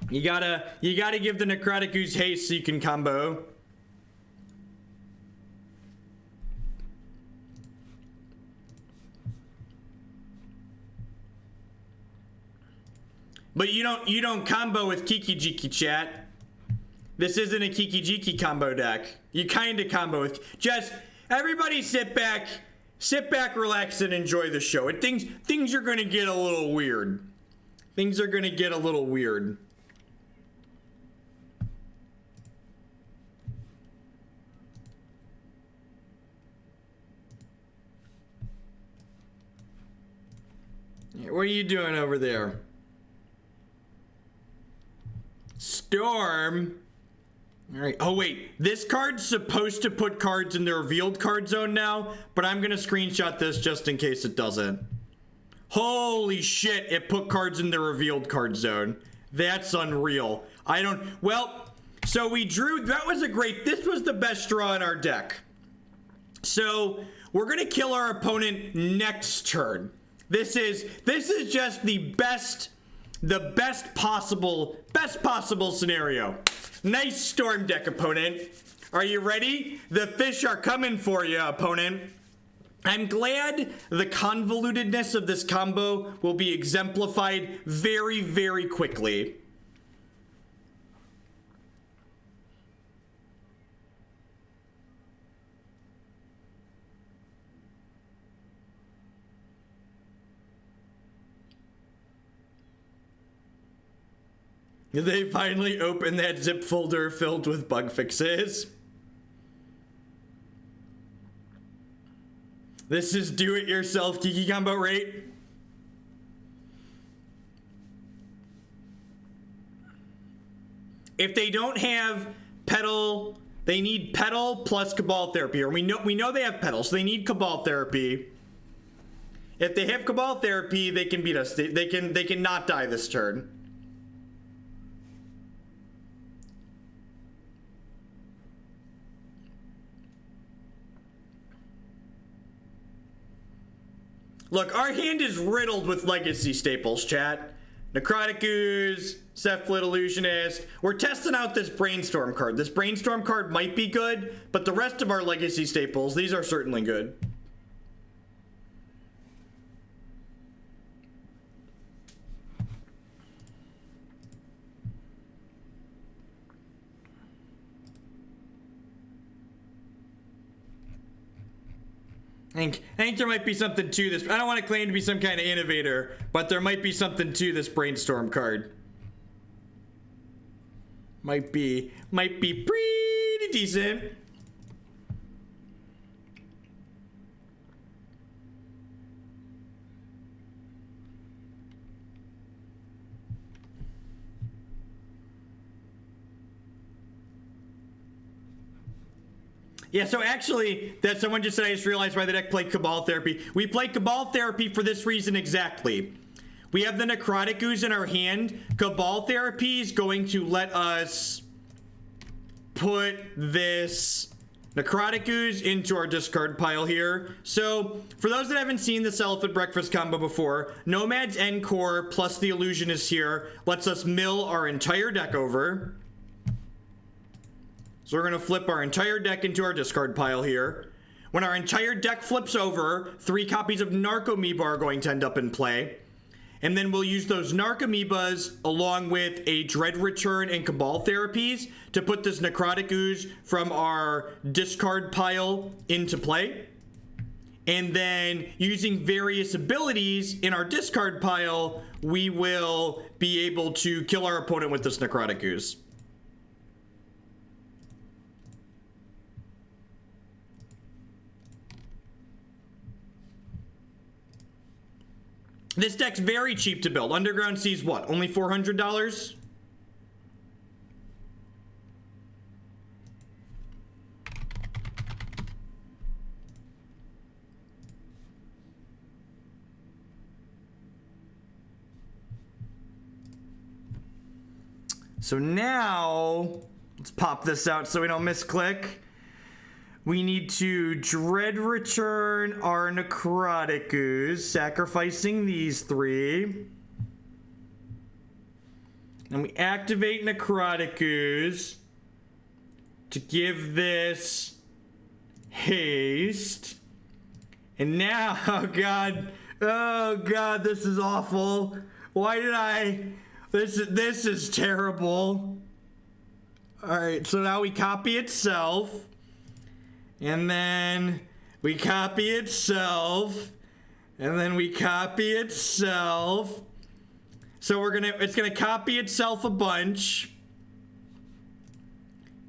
You gotta give the Necrotic Ooze haste so you can combo. But you don't combo with Kiki-Jiki, chat. This isn't a Kiki-Jiki combo deck. You kind of combo with... Just, everybody sit back, relax, and enjoy the show. Things are going to get a little weird. Things are going to get a little weird. What are you doing over there? Storm. All right. Oh, wait. This card's supposed to put cards in the revealed card zone now, but I'm going to screenshot this just in case it doesn't. Holy shit, it put cards in the revealed card zone. That's unreal. Well, so we drew, this was the best draw in our deck. So we're going to kill our opponent next turn. This is just the best possible scenario. Nice Storm deck, opponent. Are you ready? The fish are coming for you, opponent. I'm glad the convolutedness of this combo will be exemplified very, very quickly. They finally opened that zip folder filled with bug fixes. This is do-it-yourself Kiki combo rate. If they don't have Petal, they need Petal plus Cabal Therapy. Or we know they have Petal, so they need Cabal Therapy. If they have Cabal Therapy, they can beat us. They can not die this turn. Look, our hand is riddled with legacy staples, chat. Necrotic Ooze, Cephalid Illusionist. We're testing out this Brainstorm card. This Brainstorm card might be good, but the rest of our legacy staples, these are certainly good. I think there might be something to this. I don't want to claim to be some kind of innovator, but there might be something to this Brainstorm card. Might be pretty decent. Yeah, so actually, that someone just said, I just realized why the deck played Cabal Therapy. We played Cabal Therapy for this reason exactly. We have the Necrotic Ooze in our hand. Cabal Therapy is going to let us put this Necrotic Ooze into our discard pile here. So, for those that haven't seen this Elephant Breakfast combo before, Nomads en-Kor plus the Illusionist here lets us mill our entire deck over. So we're going to flip our entire deck into our discard pile here. When our entire deck flips over, 3 copies of Narcomoeba are going to end up in play. And then we'll use those Narcomoebas along with a Dread Return and Cabal Therapies to put this Necrotic Ooze from our discard pile into play. And then using various abilities in our discard pile, we will be able to kill our opponent with this Necrotic Ooze. This deck's very cheap to build. Underground Sea's what? Only $400? So now, let's pop this out so we don't misclick. We need to Dread Return our Necrotic Ooze, sacrificing these 3. And we activate Necrotic Ooze to give this haste. And now, oh god, this is awful. Why did I? This is terrible. All right, so now we copy itself, and then we copy itself, and then we copy itself. So it's gonna copy itself a bunch,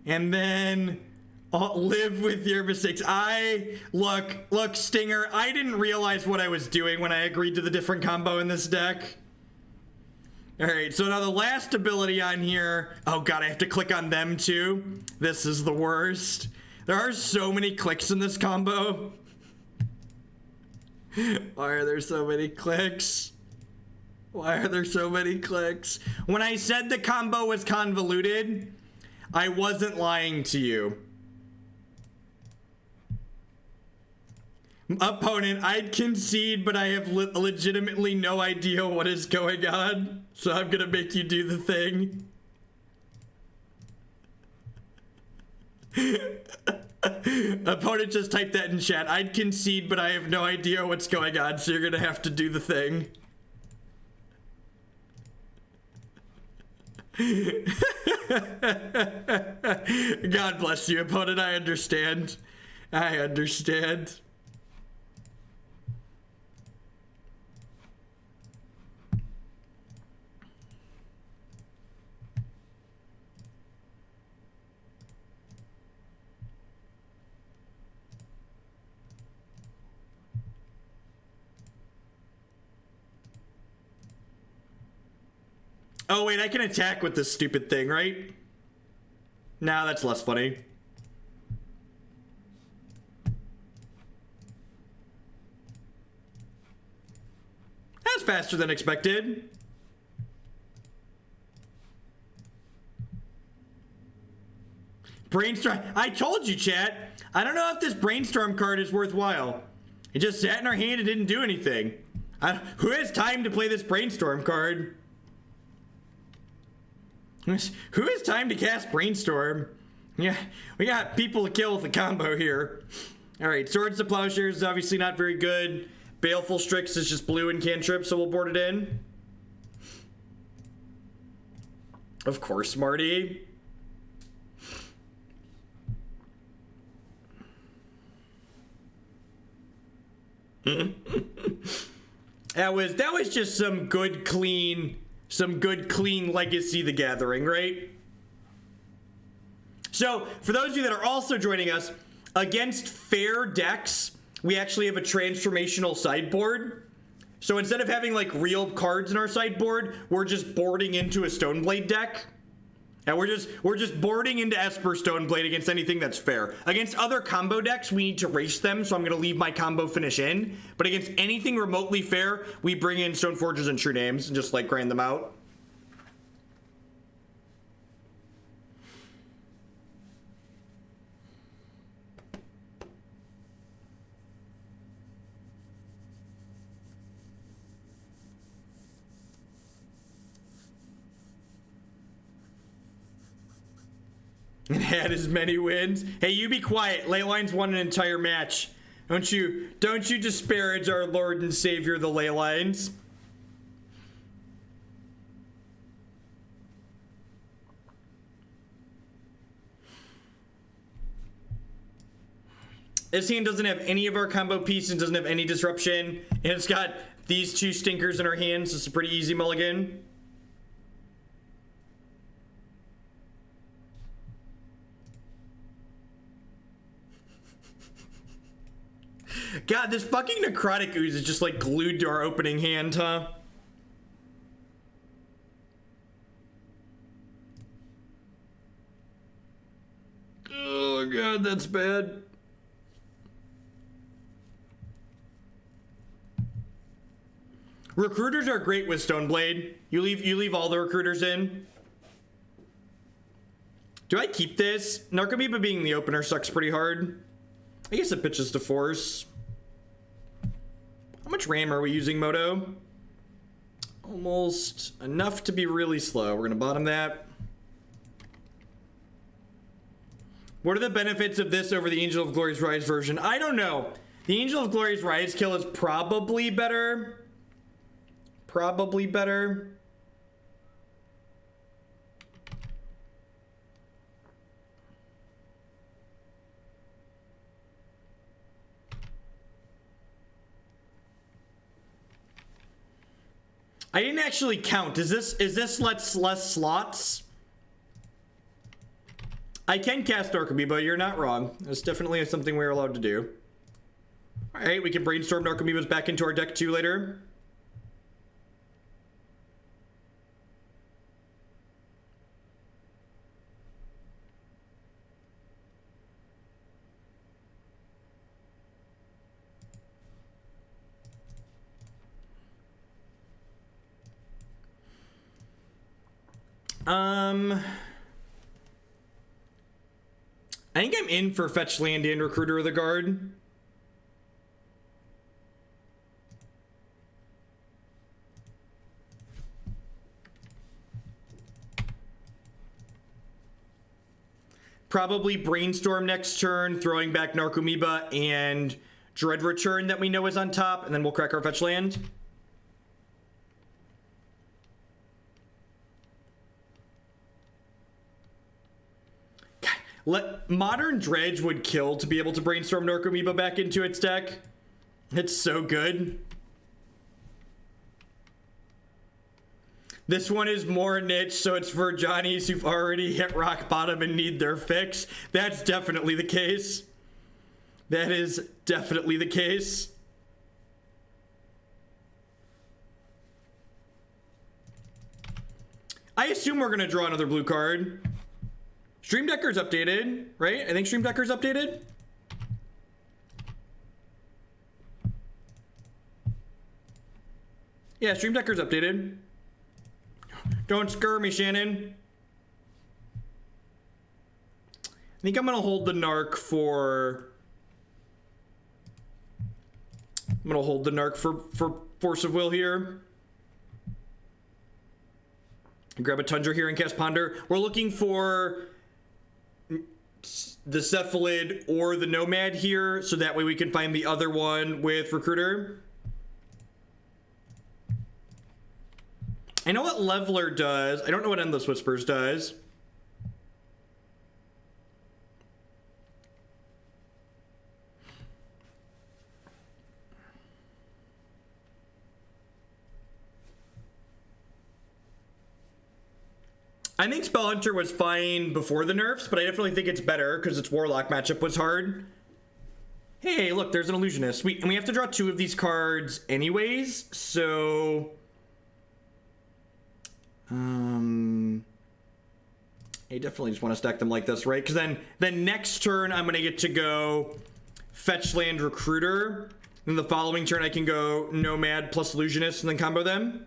and then live with your mistakes. Look, Stinger, I didn't realize what I was doing when I agreed to the different combo in this deck. All right, so now the last ability on here. Oh god, I have to click on them too. This is the worst. There are so many clicks in this combo. Why are there so many clicks? Why are there so many clicks? When I said the combo was convoluted, I wasn't lying to you. Opponent, I'd concede, but I have legitimately no idea what is going on, so I'm gonna make you do the thing. Opponent just typed that in chat. I'd concede, but I have no idea what's going on, so you're gonna have to do the thing. God bless you, opponent. I understand. I understand. Oh wait, I can attack with this stupid thing, right? Nah, that's less funny. That's faster than expected. Brainstorm. I told you, chat. I don't know if this Brainstorm card is worthwhile. It just sat in our hand and didn't do anything. Who has time to play this Brainstorm card? Who has time to cast Brainstorm? Yeah, we got people to kill with the combo here. All right, Swords to Plowshares is obviously not very good. Baleful Strix is just blue and cantrip, so we'll board it in. Of course, Marty. That was just some good clean Legacy the Gathering, right? So, for those of you that are also joining us, against fair decks, we actually have a transformational sideboard. So instead of having like real cards in our sideboard, we're just boarding into a Stoneblade deck. And we're just boarding into Esper Stoneblade against anything that's fair. Against other combo decks, we need to race them, so I'm going to leave my combo finish in. But against anything remotely fair, we bring in Stoneforges and True-Names and just like grind them out. And had as many wins. Hey, you be quiet. Leylines won an entire match. Don't you disparage our Lord and Savior, the Leylines. This hand doesn't have any of our combo pieces, doesn't have any disruption, and it's got these two stinkers in our hands. It's a pretty easy mulligan. God, this fucking Necrotic Ooze is just like glued to our opening hand, huh? Oh god, that's bad. Recruiters are great with Stoneblade. You leave all the recruiters in. Do I keep this? Narcomoeba being the opener sucks pretty hard. I guess it pitches to force. How much RAM are we using, Moto? Almost enough to be really slow. We're gonna bottom that. What are the benefits of this over the Angel of Glory's Rise version? I don't know. The Angel of Glory's Rise kill is probably better. Probably better. I didn't actually count. Is this less slots? I can cast Narcomoeba, you're not wrong. That's definitely something we're allowed to do. Alright, we can brainstorm Narcomoebas back into our deck too later. I think I'm in for Fetch Land and Recruiter of the Guard. Probably Brainstorm next turn, throwing back Narcomoeba and Dread Return that we know is on top, and then we'll crack our Fetch Land. Modern Dredge would kill to be able to brainstorm Narcomoeba back into its deck. It's so good. This one is more niche, so it's for Johnnies who've already hit rock bottom and need their fix. That's definitely the case. That is definitely the case. I assume we're gonna draw another blue card. Stream Decker's updated, right? I think Stream Decker's updated. Yeah, Stream Decker's updated. Don't scare me, Shannon. I think I'm gonna hold the Narc for... I'm gonna hold the Narc for Force of Will here. Grab a Tundra here and cast Ponder. We're looking for the Cephalid or the Nomad here, so that way we can find the other one with Recruiter. I know what Leveler does. I don't know what Endless Whispers does. I think Spellhunter was fine before the nerfs, but I definitely think it's better because its Warlock matchup was hard. Hey, look, there's an Illusionist. And we have to draw 2 of these cards anyways, so... I definitely just want to stack them like this, right? Because then next turn, I'm going to get to go Fetch Land Recruiter. Then the following turn, I can go Nomad plus Illusionist and then combo them.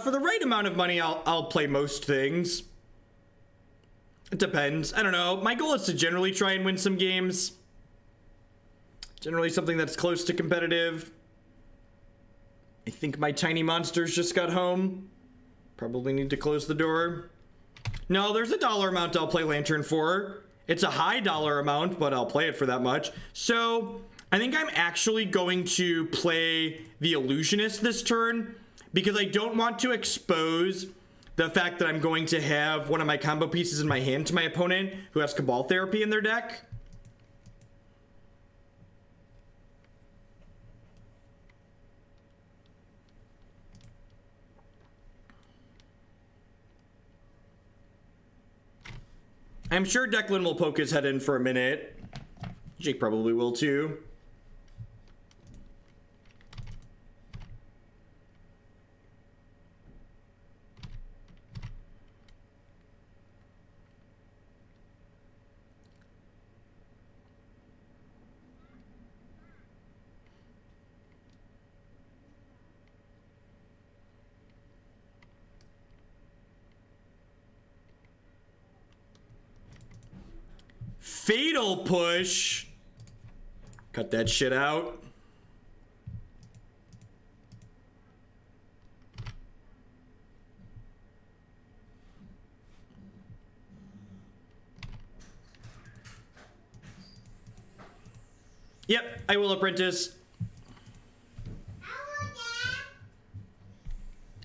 For the right amount of money, I'll play most things. It depends. I don't know. My goal is to generally try and win some games. Generally something that's close to competitive. I think my tiny monsters just got home. Probably need to close the door. No, there's a dollar amount I'll play Lantern for. It's a high dollar amount, but I'll play it for that much. So I think I'm actually going to play the Illusionist this turn, because I don't want to expose the fact that I'm going to have one of my combo pieces in my hand to my opponent who has Cabal Therapy in their deck. I'm sure Declan will poke his head in for a minute. Jake probably will too. Fatal Push. Cut that shit out. Yep, I will apprentice.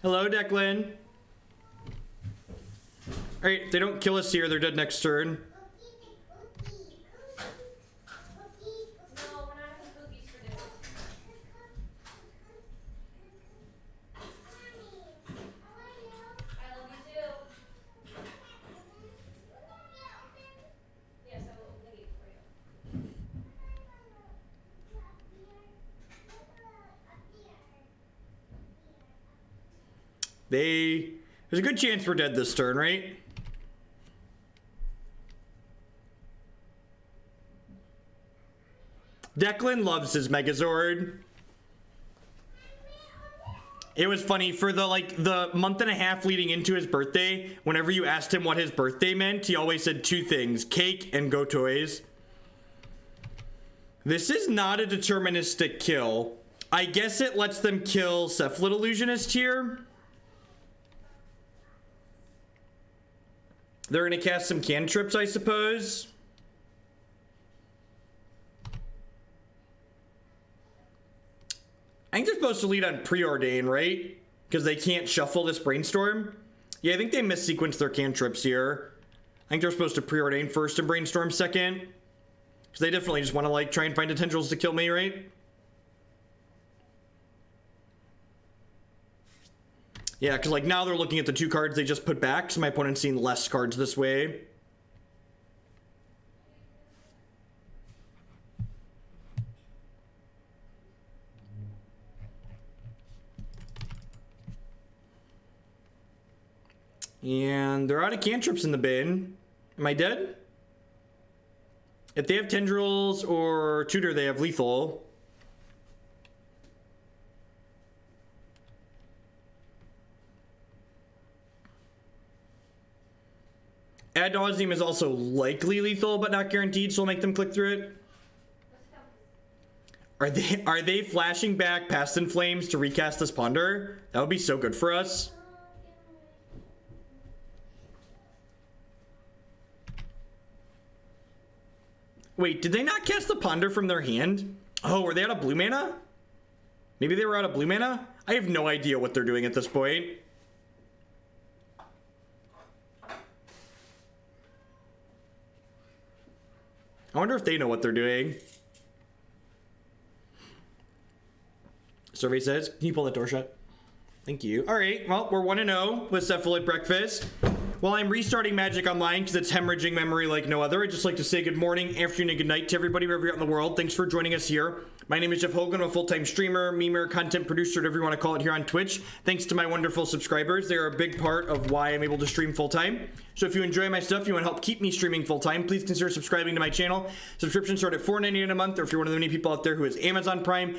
Hello, Declan. Alright, if they don't kill us here, they're dead next turn. There's a good chance we're dead this turn, right? Declan loves his Megazord. It was funny for the month and a half leading into his birthday. Whenever you asked him what his birthday meant, he always said two things: cake and Go Toys. This is not a deterministic kill. I guess it lets them kill Cephalid Illusionist here. They're gonna cast some cantrips, I suppose. I think they're supposed to lead on Preordain, right? Because they can't shuffle this Brainstorm. Yeah, I think they missequenced their cantrips here. I think they're supposed to Preordain first and Brainstorm second. Because they definitely just want to try and find the tendrils to kill me, right? Yeah, because now they're looking at the two cards they just put back, so my opponent's seeing less cards this way. And they're out of cantrips in the bin. Am I dead? If they have tendrils or tutor, they have lethal. Ad nauseam is also likely lethal, but not guaranteed, so we'll make them click through it. Are they flashing back Past in Flames to recast this Ponder? That would be so good for us. Wait, did they not cast the Ponder from their hand? Oh, were they out of blue mana? Maybe they were out of blue mana? I have no idea what they're doing at this point. I wonder if they know what they're doing. Survey says, can you pull that door shut? Thank you. All right, well, we're 1-0 with Cephalid Breakfast. While I'm restarting Magic Online because it's hemorrhaging memory like no other, I'd just like to say good morning, afternoon, and good night to everybody wherever you're out in the world. Thanks for joining us here. My name is Jeff Hogan. I'm a full-time streamer, memer, content producer, whatever you want to call it here on Twitch. Thanks to my wonderful subscribers. They are a big part of why I'm able to stream full-time. So if you enjoy my stuff, you want to help keep me streaming full-time, please consider subscribing to my channel. Subscriptions start at $4.99 a month, or if you're one of the many people out there who has Amazon Prime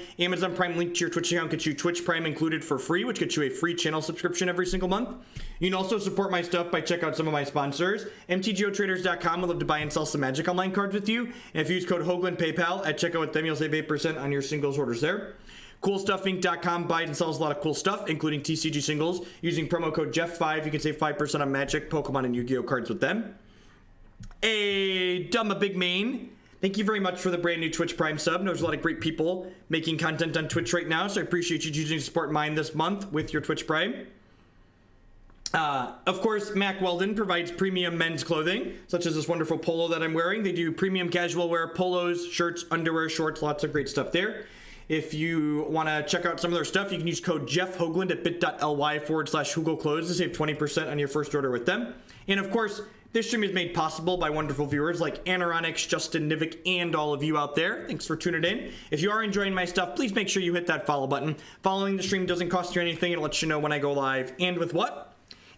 link to your Twitch account gets you Twitch Prime included for free, which gets you a free channel subscription every single month. You can also support my stuff by checking out some of my sponsors. MTGOtraders.com would love to buy and sell some Magic Online cards with you. And if you use code Hoagland PayPal at checkout with them, you'll save 8% on your singles orders there. CoolStuffInc.com buys and sells a lot of cool stuff, including TCG singles. Using promo code Jeff5, you can save 5% on Magic, Pokemon, and Yu-Gi-Oh cards with them. A Big Main. Thank you very much for the brand new Twitch Prime sub. There's a lot of great people making content on Twitch right now, so I appreciate you choosing to support mine this month with your Twitch Prime. Of course, Mac Weldon provides premium men's clothing, such as this wonderful polo that I'm wearing. They do premium casual wear, polos, shirts, underwear, shorts, lots of great stuff there. If you want to check out some of their stuff, you can use code Jeff Hoagland at bit.ly/HugoClothes to save 20% on your first order with them. And of course, this stream is made possible by wonderful viewers like Anaronix, Justin, Nivik, and all of you out there. Thanks for tuning in. If you are enjoying my stuff, please make sure you hit that follow button. Following the stream doesn't cost you anything. It lets you know when I go live and with what.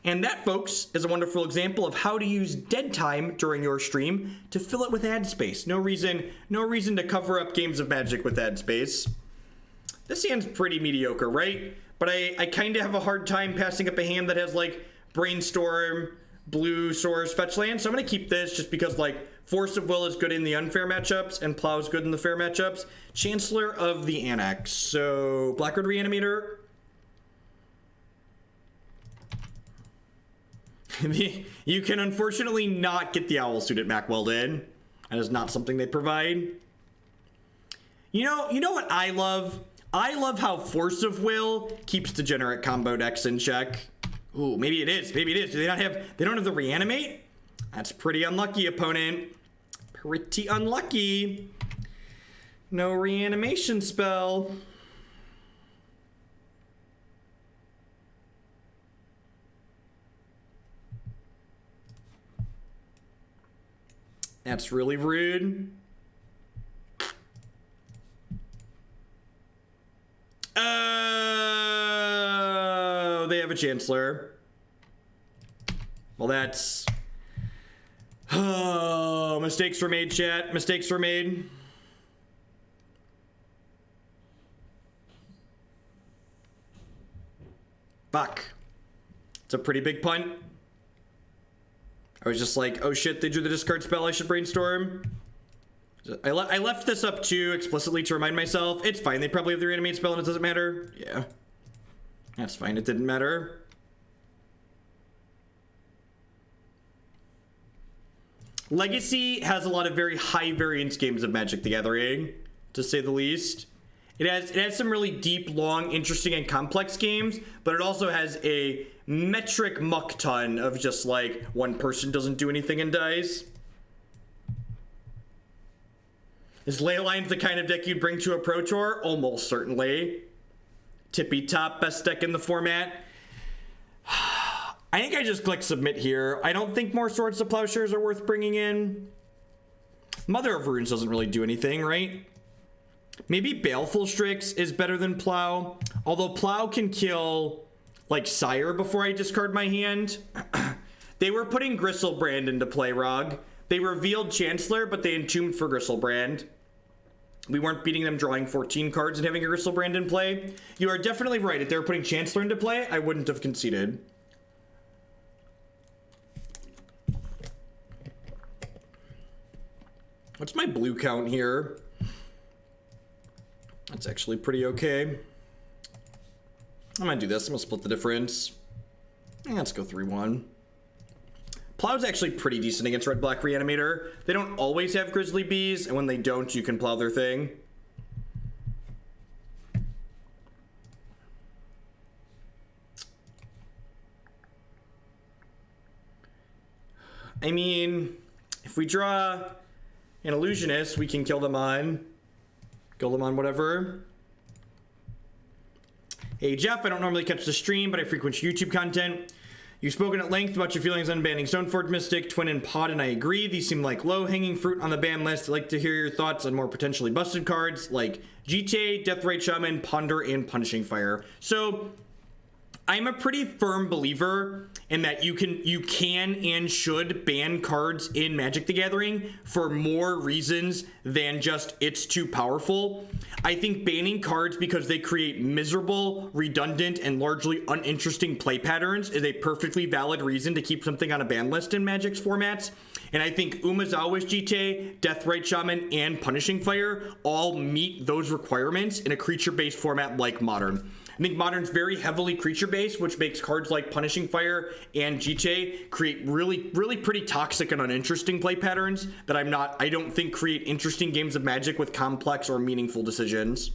And that, folks, is a wonderful example of how to use dead time during your stream to fill it with ad space. No reason to cover up games of Magic with ad space. This hand's pretty mediocre, right? But I kind of have a hard time passing up a hand that has, Brainstorm, blue source, fetch land. So I'm going to keep this just because, Force of Will is good in the unfair matchups, and Plow is good in the fair matchups. Chancellor of the Annex. So, Blackguard Reanimator. You can unfortunately not get the Owl Suit at Mack Weldon. That is not something they provide. You know what I love? I love how Force of Will keeps degenerate combo decks in check. Ooh, maybe it is. Maybe it is. Do they don't have the Reanimate? That's pretty unlucky, opponent. Pretty unlucky. No reanimation spell. That's really rude. Oh, they have a Chancellor. Well, that's... Oh, mistakes were made, chat. Mistakes were made. Fuck. It's a pretty big punt. I was just like, oh shit, they drew the discard spell, I should brainstorm. I left this up too explicitly to remind myself. It's fine, they probably have the reanimate spell and it doesn't matter. Yeah. That's fine, it didn't matter. Legacy has a lot of very high variance games of Magic the Gathering, to say the least. It has some really deep, long, interesting, and complex games, but it also has a metric muck ton of just like one person doesn't do anything and dies. Is Leyline the kind of deck you'd bring to a Pro Tour? Almost certainly. Tippy top, best deck in the format. I think I just click submit here. I don't think more Swords to Plowshares are worth bringing in. Mother of Runes doesn't really do anything, right? Maybe Baleful Strix is better than Plow. Although Plow can kill, like, Sire before I discard my hand. They were putting Gristlebrand into play, Rog. They revealed Chancellor, but they entombed for Gristlebrand. We weren't beating them drawing 14 cards and having a Gristlebrand in play. You are definitely right. If they were putting Chancellor into play, I wouldn't have conceded. What's my blue count here? That's actually pretty okay. I'm gonna do this. I'm gonna split the difference. Let's go 3-1. Plow's actually pretty decent against Red-Black Reanimator. They don't always have Grizzly Bees, and when they don't, you can Plow their thing. I mean, if we draw an Illusionist, we can kill them on whatever. Hey Jeff, I don't normally catch the stream, but I frequent your YouTube content. You've spoken at length about your feelings on banning Stoneforge Mystic, Twin, and Pod, and I agree. These seem like low-hanging fruit on the ban list. I'd like to hear your thoughts on more potentially busted cards like Jitte, Deathrite Shaman, Ponder, and Punishing Fire. So, I'm a pretty firm believer in that you can and should ban cards in Magic the Gathering for more reasons than just it's too powerful. I think banning cards because they create miserable, redundant, and largely uninteresting play patterns is a perfectly valid reason to keep something on a ban list in Magic's formats. And I think Umezawa's Jitte, Deathrite Shaman, and Punishing Fire all meet those requirements in a creature-based format like Modern. I think Modern's very heavily creature-based, which makes cards like Punishing Fire and Jitte create really, really pretty toxic and uninteresting play patterns that I don't think create interesting games of Magic with complex or meaningful decisions.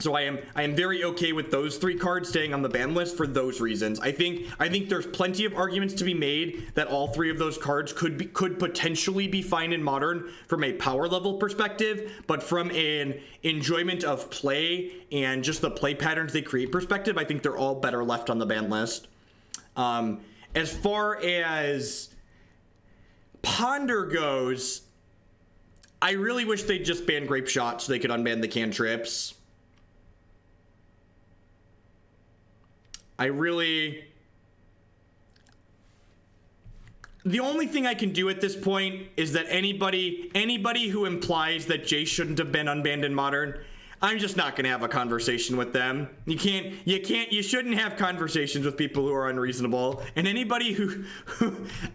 So I am very okay with those three cards staying on the ban list for those reasons. I think there's plenty of arguments to be made that all three of those cards could potentially be fine in Modern from a power level perspective, but from an enjoyment of play and just the play patterns they create perspective, I think they're all better left on the ban list. As far as Ponder goes, I really wish they'd just ban Grape Shot so they could unban the cantrips. The only thing I can do at this point is that anybody who implies that Jace shouldn't have been unbanned in Modern, I'm just not gonna have a conversation with them. You shouldn't have conversations with people who are unreasonable. And anybody who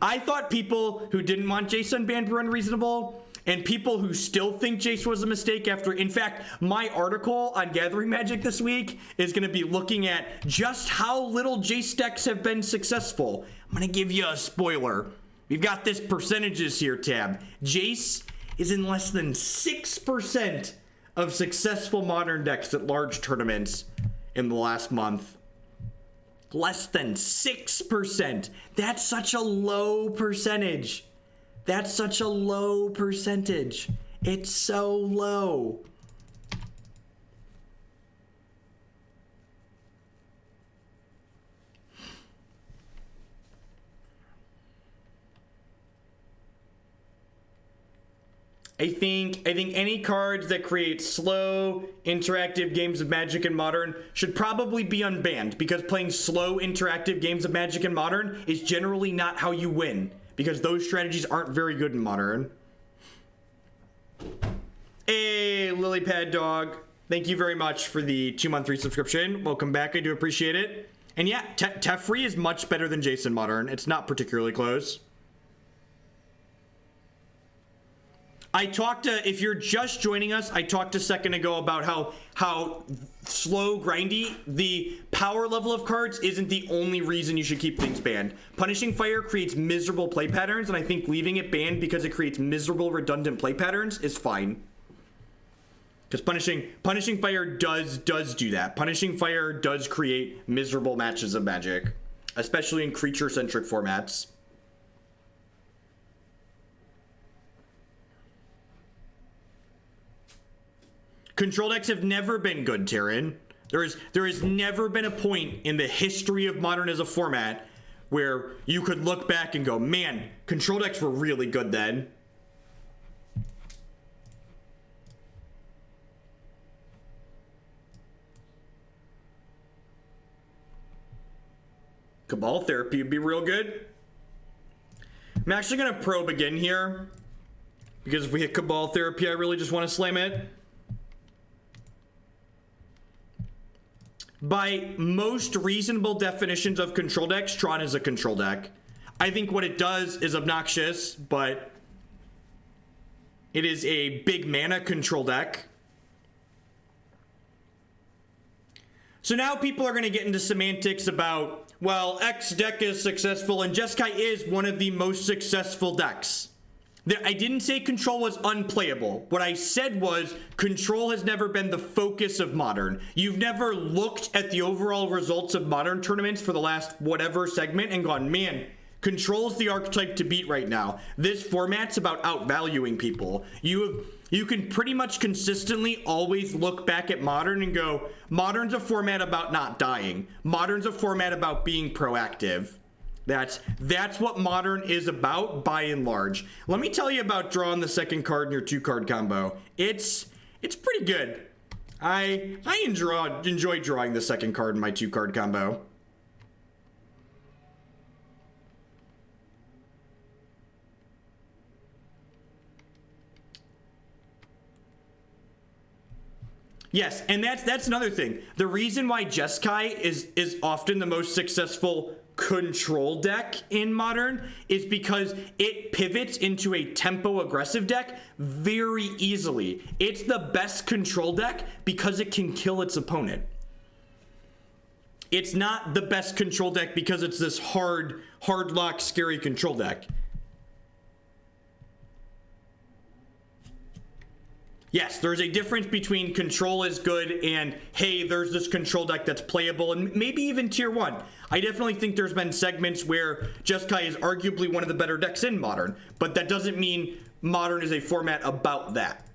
I thought people who didn't want Jace unbanned were unreasonable. And people who still think Jace was a mistake after, in fact, my article on Gathering Magic this week is going to be looking at just how little Jace decks have been successful. I'm going to give you a spoiler. We've got this percentages here tab. Jace is in less than 6% of successful Modern decks at large tournaments in the last month. Less than 6%. That's such a low percentage. That's such a low percentage. It's so low. I think any cards that create slow, interactive games of Magic in Modern should probably be unbanned, because playing slow, interactive games of Magic in Modern is generally not how you win, because those strategies aren't very good in Modern. Hey, Lilypad Dog. Thank you very much for the 2-month resubscription. Welcome back. I do appreciate it. And yeah, Teferi is much better than Jace in Modern. It's not particularly close. I talked to, if you're just joining us, I talked a second ago about how slow, grindy, the power level of cards isn't the only reason you should keep things banned. Punishing Fire creates miserable play patterns, and I think leaving it banned because it creates miserable, redundant play patterns is fine. Because Punishing Fire does do that. Punishing Fire does create miserable matches of Magic, especially in creature-centric formats. Control decks have never been good, Taryn. There has never been a point in the history of Modern as a format where you could look back and go, man, control decks were really good then. Cabal Therapy would be real good. I'm actually going to probe again here, because if we hit Cabal Therapy, I really just want to slam it. By most reasonable definitions of control decks, Tron is a control deck. I think what it does is obnoxious, but it is a big mana control deck. So now people are going to get into semantics about, well, X deck is successful, and Jeskai is one of the most successful decks. I didn't say control was unplayable. What I said was control has never been the focus of Modern. You've never looked at the overall results of Modern tournaments for the last whatever segment and gone, man, control is the archetype to beat right now. This format's about outvaluing people. You can pretty much consistently always look back at Modern and go, Modern's a format about not dying. Modern's a format about being proactive. That's what Modern is about by and large. Let me tell you about drawing the second card in your 2-card combo. It's pretty good. I enjoy drawing the second card in my 2-card combo. Yes, and that's another thing. The reason why Jeskai is often the most successful control deck in Modern is because it pivots into a tempo aggressive deck very easily. It's the best control deck because it can kill its opponent. It's not the best control deck because it's this hard lock scary control deck. Yes, there's a difference between control is good and, hey, there's this control deck that's playable, and maybe even tier 1. I definitely think there's been segments where Jeskai is arguably one of the better decks in Modern, but that doesn't mean Modern is a format about that.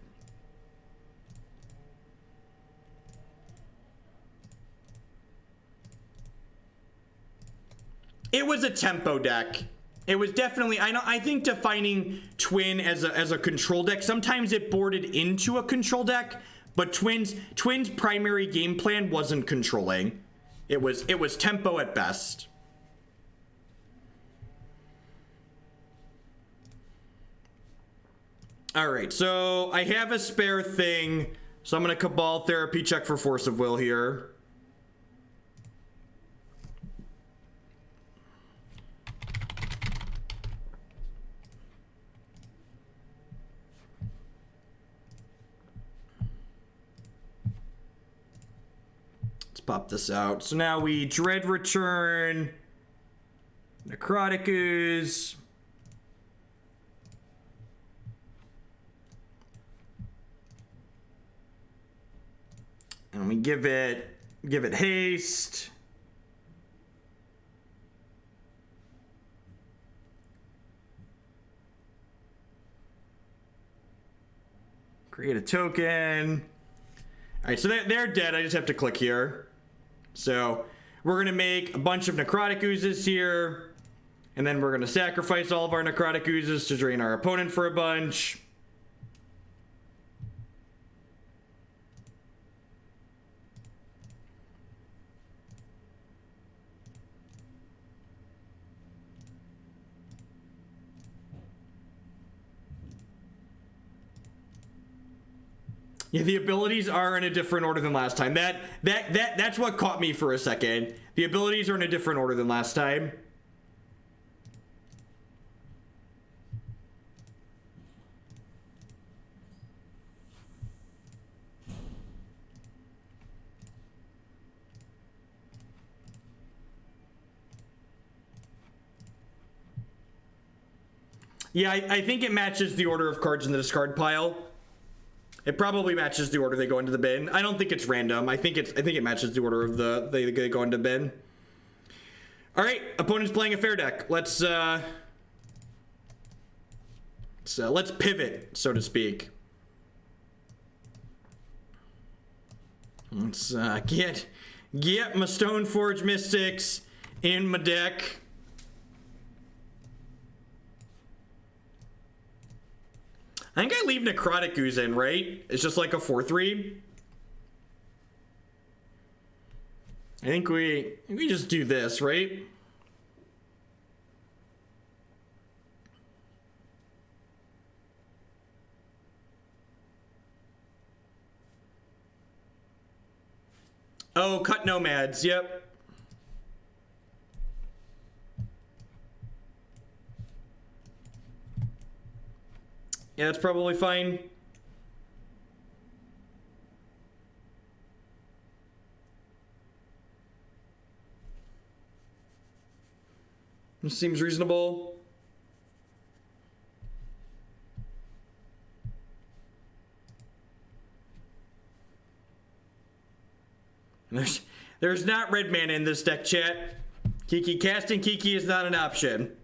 It was a tempo deck. It was definitely, I think defining Twin as a control deck, sometimes it boarded into a control deck, but Twin's primary game plan wasn't controlling. It was tempo at best. All right, so I have a spare thing, So I'm going to Cabal Therapy, check for Force of Will here. Let's pop this out. So now we Dread Return, Necrotic Ooze. And we give it haste. Create a token. All right, so they're dead. I just have to click here. So we're gonna make a bunch of Necrotic Oozes here, and then we're gonna sacrifice all of our Necrotic Oozes to drain our opponent for a bunch. Yeah, the abilities are in a different order than last time. That's what caught me for a second. The abilities are in a different order than last time. Yeah, I think it matches the order of cards in the discard pile. It probably matches the order they go into the bin. I don't think it's random. I think it matches the order of they go into bin. All right, opponent's playing a fair deck. Let's pivot, so to speak. Let's get my Stoneforge Mystics in my deck. I think I leave Necrotic Ooze in, right? It's just like a 4/3. I think we just do this, right? Oh, cut Nomads, yep. Yeah, that's probably fine. This seems reasonable. There's not red mana in this deck, chat. Casting Kiki is not an option.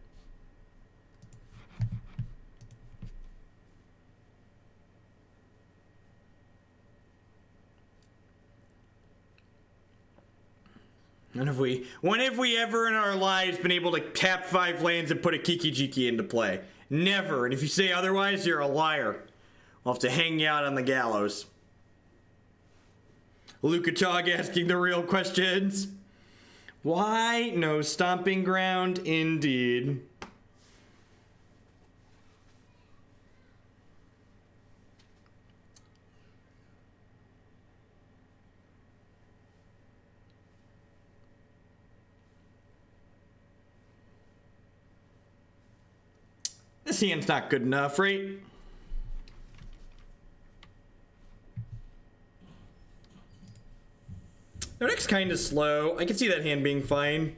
When have we ever in our lives been able to tap 5 lands and put a Kiki-Jiki into play? Never. And if you say otherwise, you're a liar. We'll have to hang you out on the gallows. Lukatog asking the real questions. Why no stomping ground? Indeed. This hand's not good enough, right? Their deck's kind of slow. I can see that hand being fine.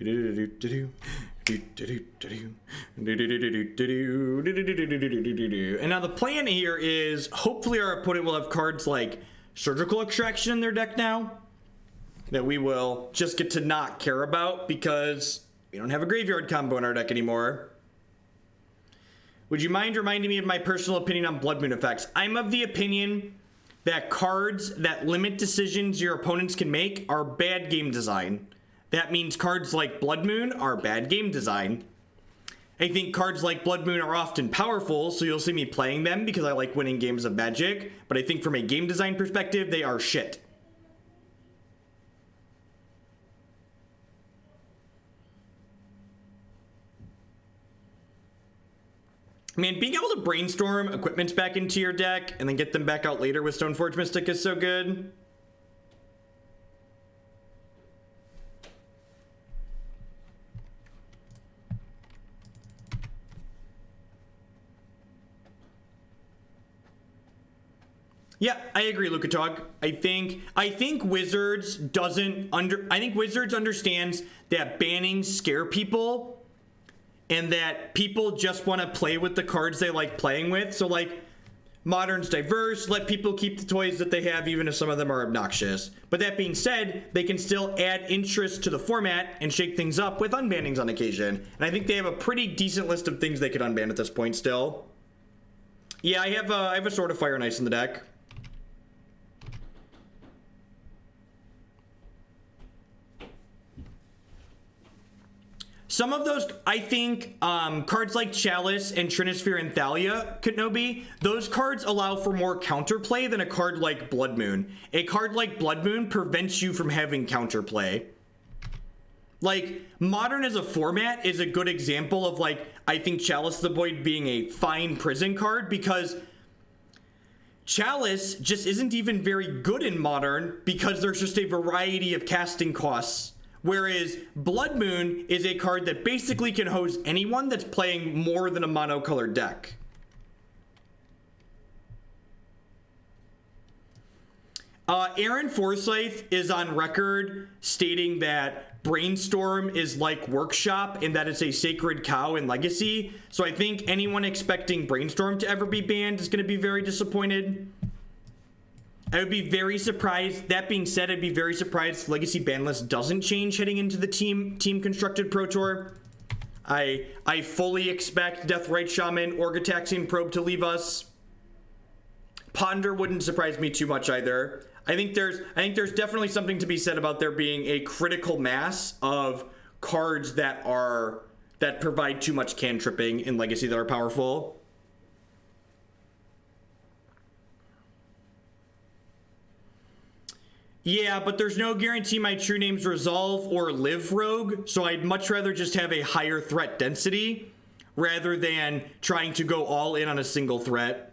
And now the plan here is hopefully our opponent will have cards like Surgical Extraction in their deck now that we will just get to not care about because we don't have a graveyard combo in our deck anymore. Would you mind reminding me of my personal opinion on Blood Moon effects? I'm of the opinion that cards that limit decisions your opponents can make are bad game design. That means cards like Blood Moon are bad game design. I think cards like Blood Moon are often powerful, so you'll see me playing them because I like winning games of Magic, but I think from a game design perspective, they are shit. Man, being able to brainstorm equipments back into your deck and then get them back out later with Stoneforge Mystic is so good. Yeah, I agree, Lukatog. I think Wizards Wizards understands that banning scare people and that people just want to play with the cards they like playing with. So like, Modern's diverse, let people keep the toys that they have even if some of them are obnoxious. But that being said, they can still add interest to the format and shake things up with unbannings on occasion. And I think they have a pretty decent list of things they could unban at this point still. Yeah, I have a Sword of Fire and Ice in the deck. Some of those, I think, cards like Chalice and Trinisphere and Thalia, Kenobi, those cards allow for more counterplay than a card like Blood Moon. A card like Blood Moon prevents you from having counterplay. Like, Modern as a format is a good example of, like, I think Chalice the Void being a fine prison card because Chalice just isn't even very good in Modern because there's just a variety of casting costs. Whereas Blood Moon is a card that basically can hose anyone that's playing more than a monocolored deck. Aaron Forsyth is on record stating that Brainstorm is like Workshop and that it's a sacred cow in Legacy. So I think anyone expecting Brainstorm to ever be banned is going to be very disappointed. I would be very surprised. That being said, I'd be very surprised if Legacy ban list doesn't change heading into the team constructed Pro Tour. I fully expect Deathrite Shaman or Gitaxian Probe to leave us. Ponder wouldn't surprise me too much either. I think there's definitely something to be said about there being a critical mass of cards that provide too much cantripping in Legacy that are powerful. Yeah, but there's no guarantee my true names resolve or live rogue, so I'd much rather just have a higher threat density rather than trying to go all in on a single threat.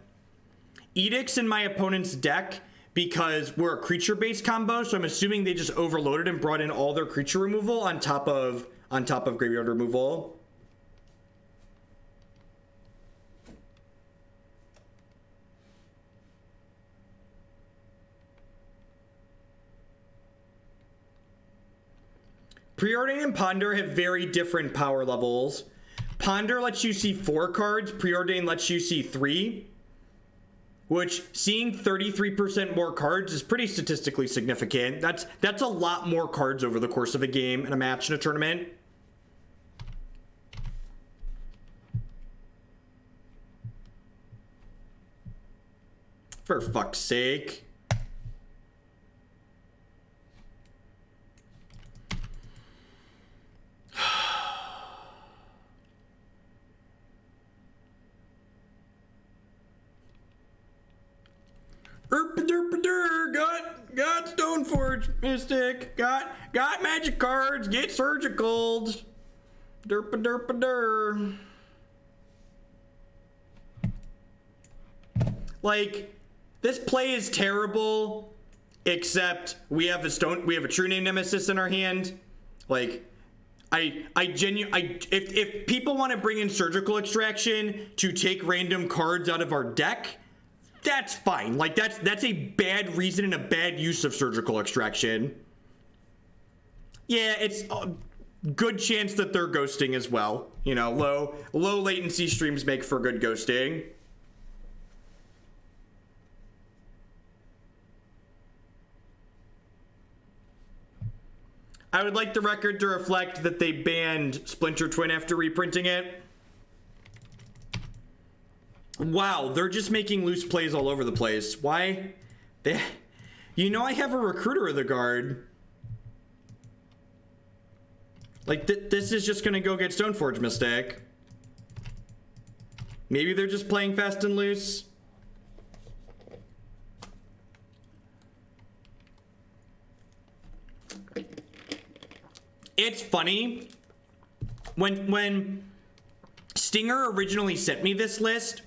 Edict's in my opponent's deck because we're a creature-based combo, so I'm assuming they just overloaded and brought in all their creature removal on top of graveyard removal. Preordain and Ponder have very different power levels. Ponder lets you see 4 cards, Preordain lets you see 3, which seeing 33% more cards is pretty statistically significant. That's a lot more cards over the course of a game and a match in a tournament. For fuck's sake. Got Stoneforge Mystic, got magic cards, get surgical. Like, this play is terrible, except we have a True-Name Nemesis in our hand. Like, if people want to bring in Surgical Extraction to take random cards out of our deck, that's fine. Like, that's a bad reason and a bad use of Surgical Extraction. Yeah, it's a good chance that they're ghosting as well. You know, low latency streams make for good ghosting. I would like the record to reflect that they banned Splinter Twin after reprinting it. Wow, they're just making loose plays all over the place. Why? You know I have a Recruiter of the Guard. Like, this is just gonna go get Stoneforge Mystic. Maybe they're just playing fast and loose. It's funny. When Stinger originally sent me this list,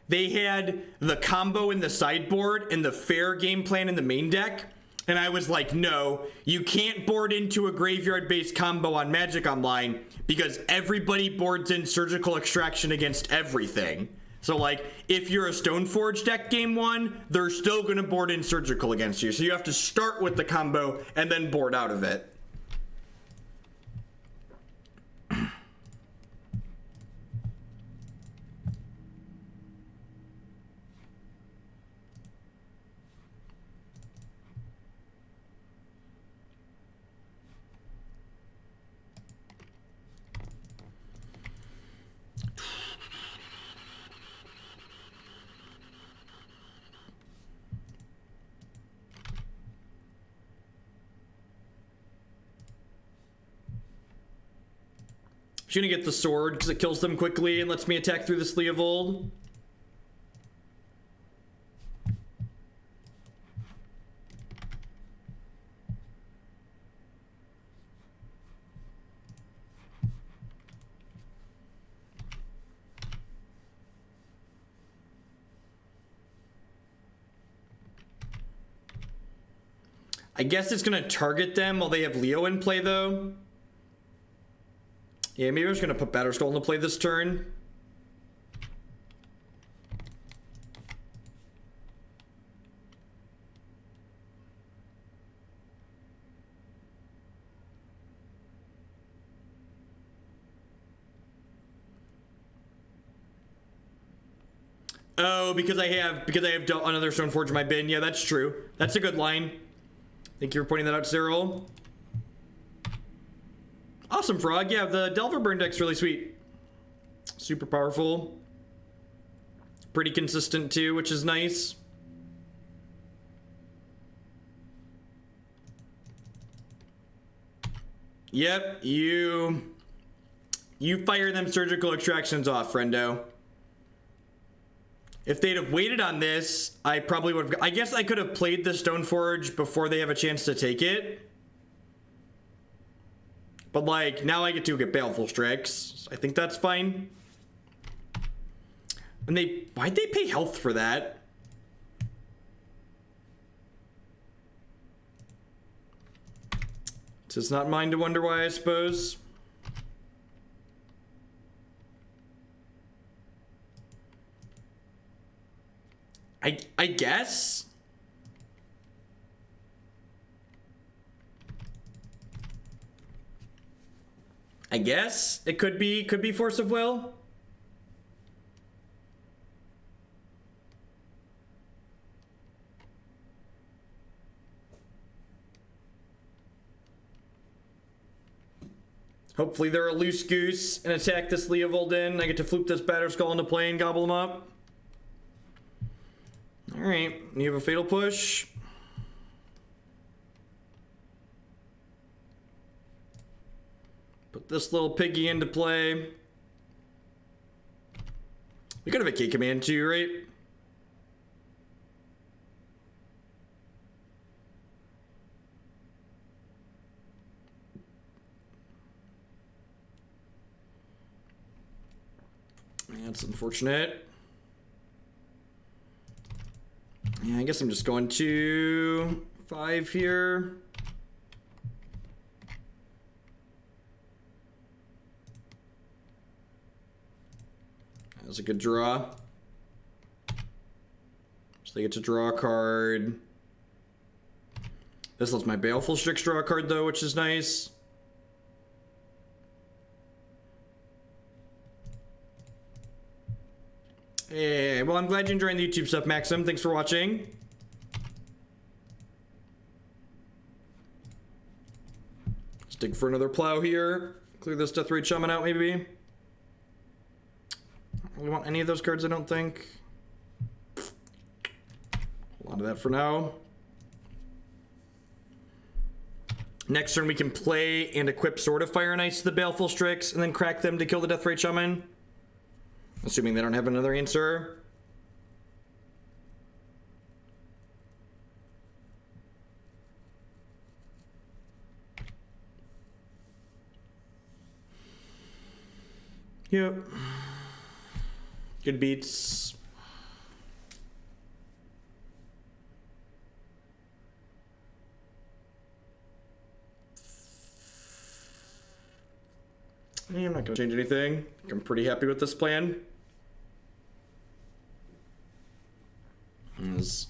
they had the combo in the sideboard and the fair game plan in the main deck. And I was like, no, you can't board into a graveyard-based combo on Magic Online because everybody boards in Surgical Extraction against everything. So, like, if you're a Stoneforge deck game one, they're still going to board in Surgical against you. So you have to start with the combo and then board out of it. She's gonna get the sword because it kills them quickly and lets me attack through the Sleeve of Old. I guess it's gonna target them while they have Leo in play though. Yeah, maybe I'm just gonna put Batterskull into play this turn. Oh, because I have another Stoneforge in my bin. Yeah, that's true. That's a good line. Thank you for pointing that out, Cyril. Awesome, Frog. Yeah, the Delver Burn deck's really sweet. Super powerful. Pretty consistent, too, which is nice. Yep, you fire them Surgical Extractions off, friendo. If they'd have waited on this, I probably would have... I guess I could have played the Stoneforge before they have a chance to take it. But, like, now I get to get Baleful Strix. I think that's fine. And why'd they pay health for that? It's not mine to wonder why, I suppose. I guess. I guess it could be Force of Will. Hopefully they're a loose goose and attack this Leovold in. I get to floop this Batterskull into play and gobble them up. Alright, you have a Fatal Push. Put this little piggy into play. We could have a K command too, right? That's unfortunate. Yeah, I guess I'm just going to 5 here. That was a good draw. So they get to draw a card. This lets my Baleful Strix draw a card though, which is nice. Hey, well, I'm glad you're enjoying the YouTube stuff, Maxim. Thanks for watching. Let's dig for another plow here. Clear this Death Rage Shaman out, maybe. We want any of those cards, I don't think. A lot of that for now. Next turn we can play and equip Sword of Fire and Ice to the Baleful Strix and then crack them to kill the Deathrite Shaman. Assuming they don't have another answer. Yep. Good beats. I'm not gonna change anything. I'm pretty happy with this plan. It was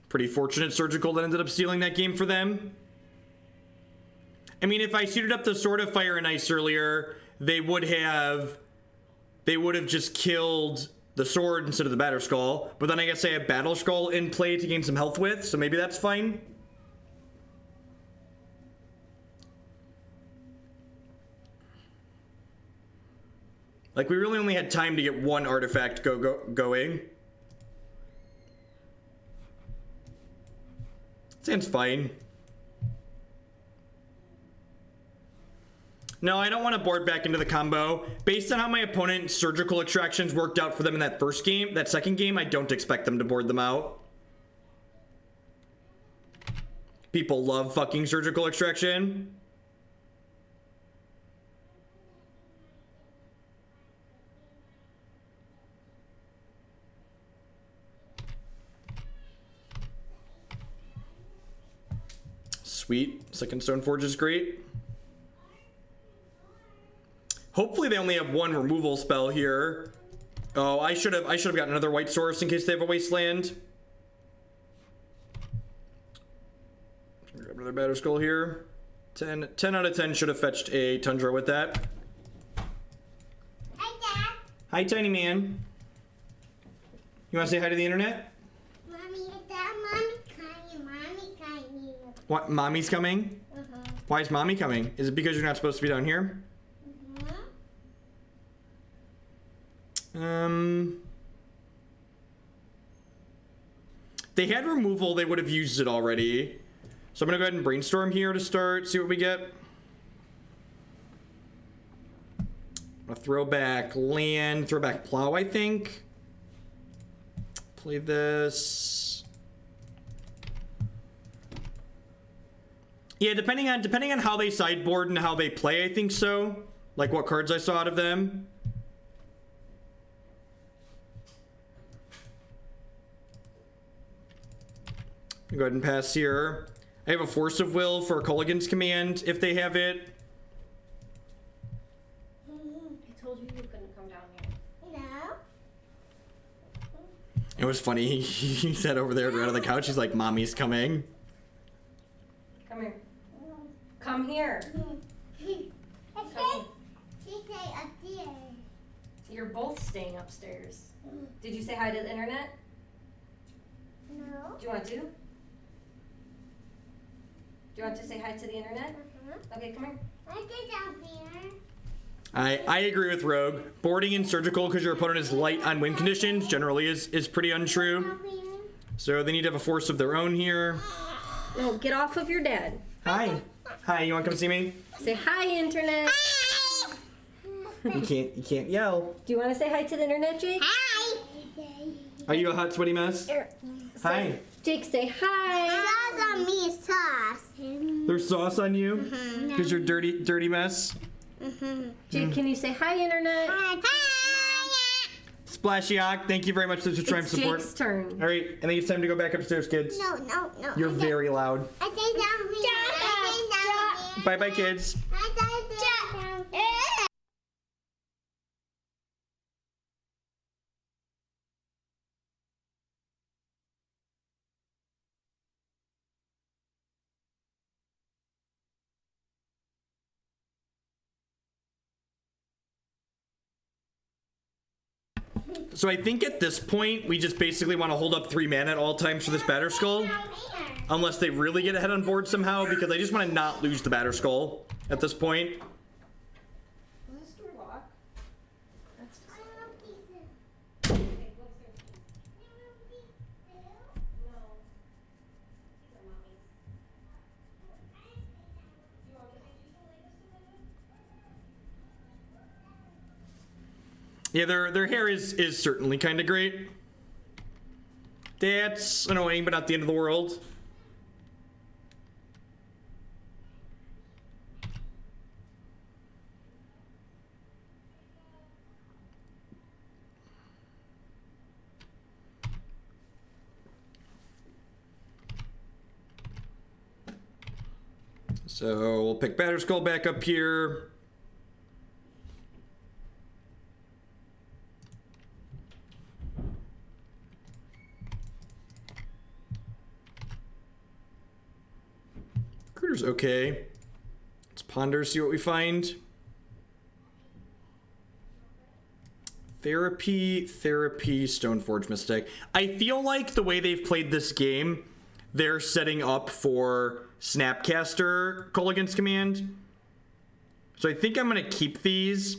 pretty fortunate Surgical that ended up stealing that game for them. I mean, if I suited up the Sword of Fire and Ice earlier, they would have just killed the sword instead of the Batterskull. But then I guess I have Batterskull in play to gain some health with, so maybe that's fine. Like, we really only had time to get one artifact going. Sounds fine. No, I don't want to board back into the combo. Based on how my opponent's surgical extractions worked out for them in that first game, that second game, I don't expect them to board them out. People love fucking surgical extraction. Sweet. Second Stoneforge is great. Hopefully they only have one removal spell here. Oh, I should have gotten another white source in case they have a wasteland. Grab another Batterskull here. 10 out of 10 should have fetched a Tundra with that. Hi, Dad. Hi, tiny man. You want to say hi to the internet? Mommy, Dad, Mommy's coming. What? Mommy's coming? Why is Mommy coming? Is it because you're not supposed to be down here? They had removal, they would have used it already. So I'm gonna go ahead and brainstorm here to start, see what we get. I'm gonna throw back land, throw back plow, I think. Play this. Yeah, depending on how they sideboard and how they play, I think so. Like what cards I saw out of them. Go ahead and pass here. I have a Force of Will for Culligan's Command if they have it. I told you couldn't come down here. No. It was funny. He sat over there right on the couch. He's like, "Mommy's coming." Come here. Come here. She say upstairs. You're both staying upstairs. Did you say hi to the internet? No. Do you want to? Do you want to say hi to the internet? Okay, come here. I did down here. I agree with Rogue. Boarding in Surgical because your opponent is light on win conditions generally is pretty untrue. So they need to have a force of their own here. No, get off of your dad. Hi. Hi, you want to come see me? Say hi, internet. You can't yell. Do you want to say hi to the internet, Jake? Hi. Are you a hot sweaty mess? Hi. Jake, say hi. Sauce on me, sauce. There's sauce on you? Because you're dirty mess? Jake, can you say hi, internet? Hi. Splashy-ock, thank you very much for the Prime support. Jake's turn. All right, I think it's time to go back upstairs, kids. No. You're very loud. I did down here. Bye-bye, kids. I did down here. So I think at this point, we just basically want to hold up 3 mana at all times for this Batterskull. Unless they really get ahead on board somehow, because I just want to not lose the Batterskull at this point. Was this door locked? Yeah, their hair is certainly kind of great. That's annoying, but not the end of the world. So we'll pick Batterskull back up here. Critter's okay. Let's ponder, see what we find. Therapy, Stoneforge Mystic. I feel like the way they've played this game, they're setting up for Snapcaster Kolaghan's Command. So I think I'm going to keep these.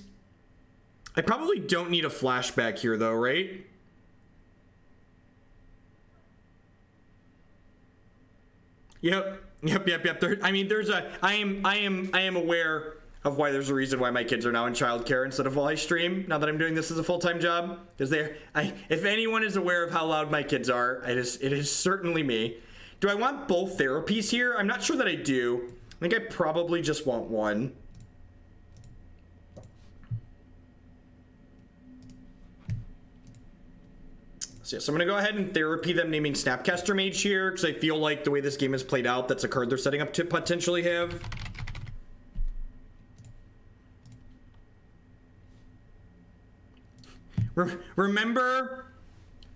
I probably don't need a flashback here though, right? Yep. I mean, I am aware of why there's a reason why my kids are now in childcare instead of while I stream, now that I'm doing this as a full-time job. Because if anyone is aware of how loud my kids are, it is certainly me. Do I want both therapies here? I'm not sure that I do. I think I probably just want one. So yes, I'm gonna go ahead and therapy them, naming Snapcaster Mage here, because I feel like the way this game has played out, that's a card they're setting up to potentially have. Remember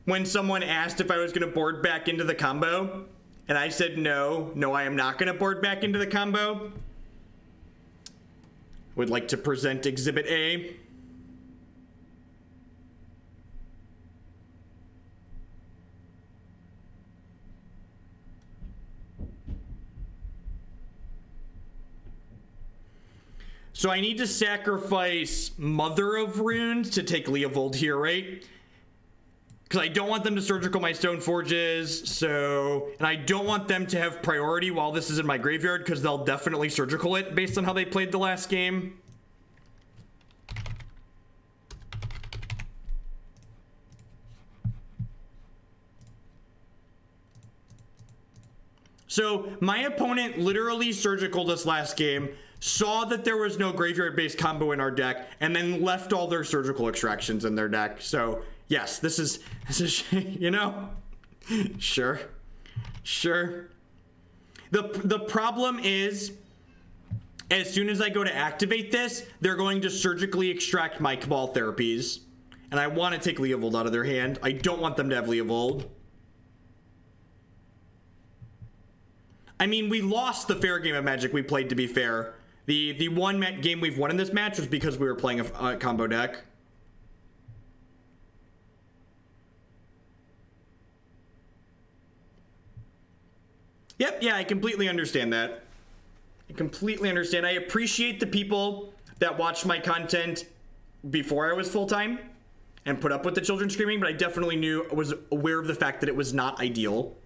when someone asked if I was gonna board back into the combo? And I said no, I am not gonna board back into the combo. Would like to present Exhibit A. So I need to sacrifice Mother of Runes to take Leovold here, right? Because I don't want them to surgical my Stoneforges, so... And I don't want them to have priority while this is in my graveyard, because they'll definitely surgical it based on how they played the last game. So my opponent literally surgicaled this last game, saw that there was no graveyard-based combo in our deck, and then left all their surgical extractions in their deck. So yes, this is you know, sure. The problem is, as soon as I go to activate this, they're going to surgically extract my Cabal Therapies, and I want to take Leovold out of their hand. I don't want them to have Leovold. I mean, we lost the fair game of Magic we played, to be fair. The one game we've won in this match was because we were playing a combo deck. Yep, yeah, I completely understand that. I completely understand. I appreciate the people that watched my content before I was full-time and put up with the children screaming, but I definitely was aware of the fact that it was not ideal.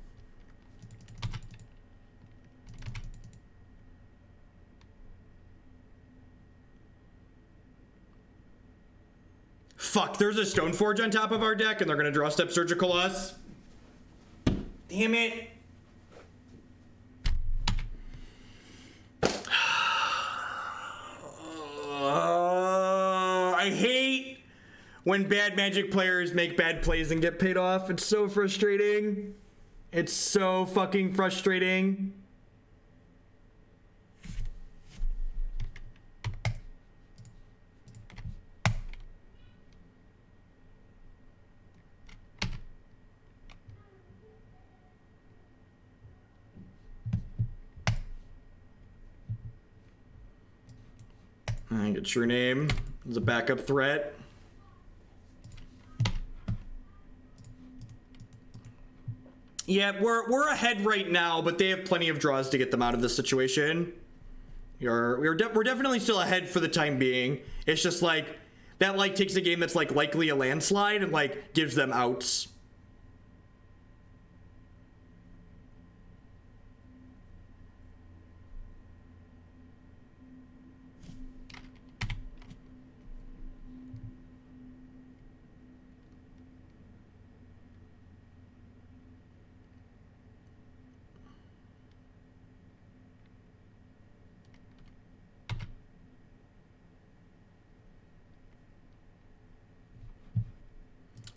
Fuck, there's a Stoneforge on top of our deck and they're gonna draw step surgical us. Damn it. I hate when bad Magic players make bad plays and get paid off. It's so frustrating. It's so fucking frustrating. I get True-Name as a backup threat. Yeah, we're ahead right now, but they have plenty of draws to get them out of this situation. We're definitely still ahead for the time being. It's just like that takes a game that's likely a landslide and gives them outs.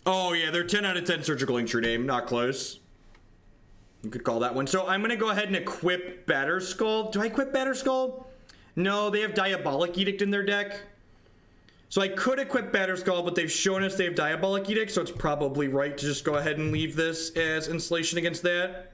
Oh yeah, they're 10 out of 10 surgical ink, True-Name. Not close. You could call that one. So I'm gonna go ahead and equip Batterskull. Do I equip Batterskull? No, they have Diabolic Edict in their deck. So I could equip Batterskull, but they've shown us they have Diabolic Edict, so it's probably right to just go ahead and leave this as insulation against that.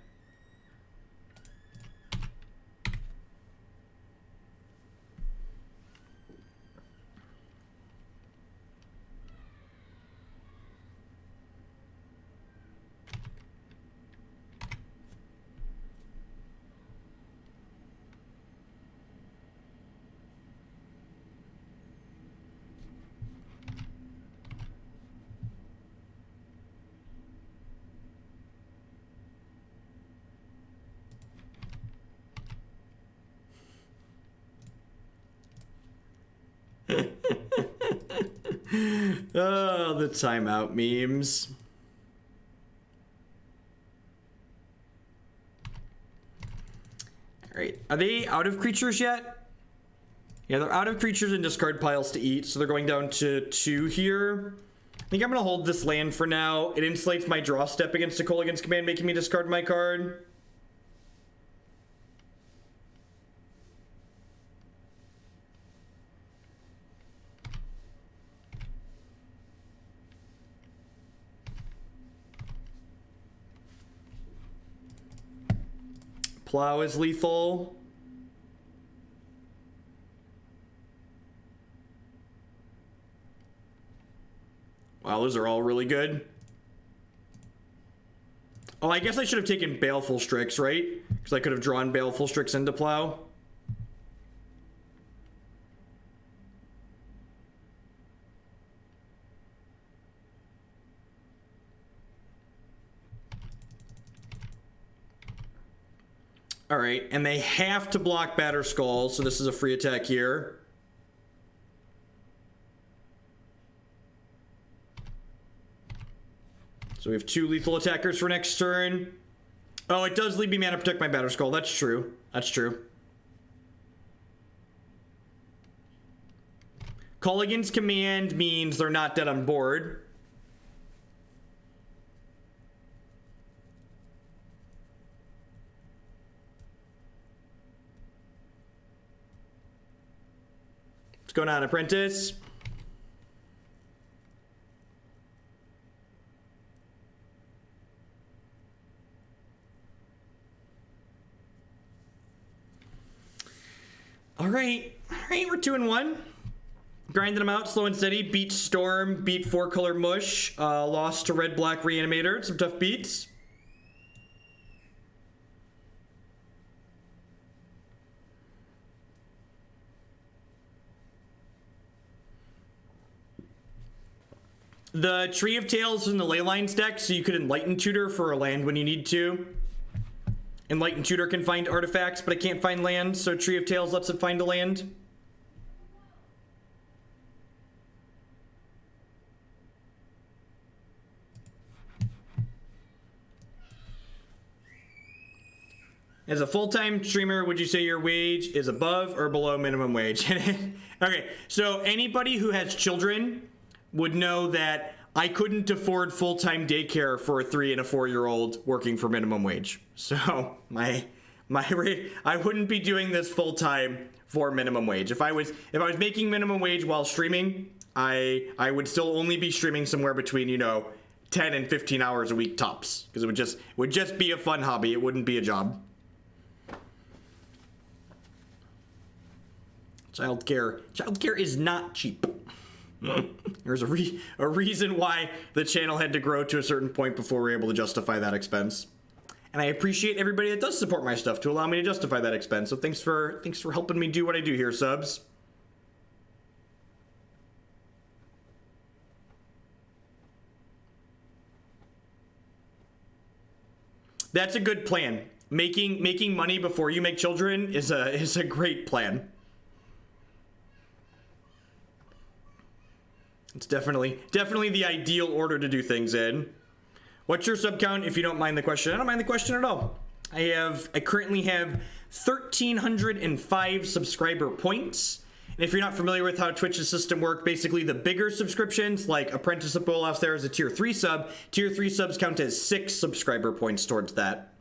Oh, the timeout memes. Alright, are they out of creatures yet? Yeah, they're out of creatures and discard piles to eat, so they're going down to 2 here. I think I'm gonna hold this land for now. It insulates my draw step against a Kolaghan's Command, making me discard my card. Plow is lethal. Wow, those are all really good. Oh, I guess I should have taken Baleful Strix, right? Because I could have drawn Baleful Strix into Plow. All right, and they have to block Batterskull, so this is a free attack here. So we have 2 lethal attackers for next turn. Oh, it does leave me mana protect my Batterskull. That's true. That's true. Kolaghan's Command means they're not dead on board. What's going on, Apprentice? All right, we're 2-1. Grinding them out, slow and steady. Beat Storm, beat 4-color Mush, lost to Red-Black Reanimator. Some tough beats. The Tree of Tales in the Leylines deck, so you could Enlighten Tutor for a land when you need to. Enlighten Tutor can find artifacts, but it can't find land, so Tree of Tales lets it find a land. As a full-time streamer, would you say your wage is above or below minimum wage? Okay, so anybody who has children would know that I couldn't afford full-time daycare for a 3 and a 4-year-old working for minimum wage. So my rate, I wouldn't be doing this full-time for minimum wage. If I was making minimum wage while streaming, I would still only be streaming somewhere between, you know, 10 and 15 hours a week tops, because it would just be a fun hobby. It wouldn't be a job. Childcare is not cheap. There's a reason why the channel had to grow to a certain point before we were able to justify that expense. And I appreciate everybody that does support my stuff to allow me to justify that expense. So thanks for helping me do what I do here, subs. That's a good plan. Making money before you make children is a great plan. It's definitely the ideal order to do things in. What's your sub count, if you don't mind the question? I don't mind the question at all. I currently have 1,305 subscriber points. And And if you're not familiar with how Twitch's system works, basically the bigger subscriptions, like Apprentice of Olaf there is a tier 3 sub. Tier 3 subs count as 6 subscriber points towards that.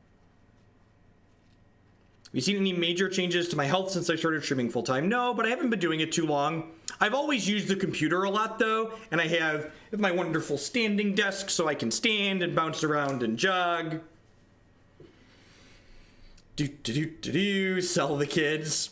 Have you seen any major changes to my health since I started streaming full-time? No, but I haven't been doing it too long. I've always used the computer a lot, though, and I have my wonderful standing desk so I can stand and bounce around and jog. Sell the kids.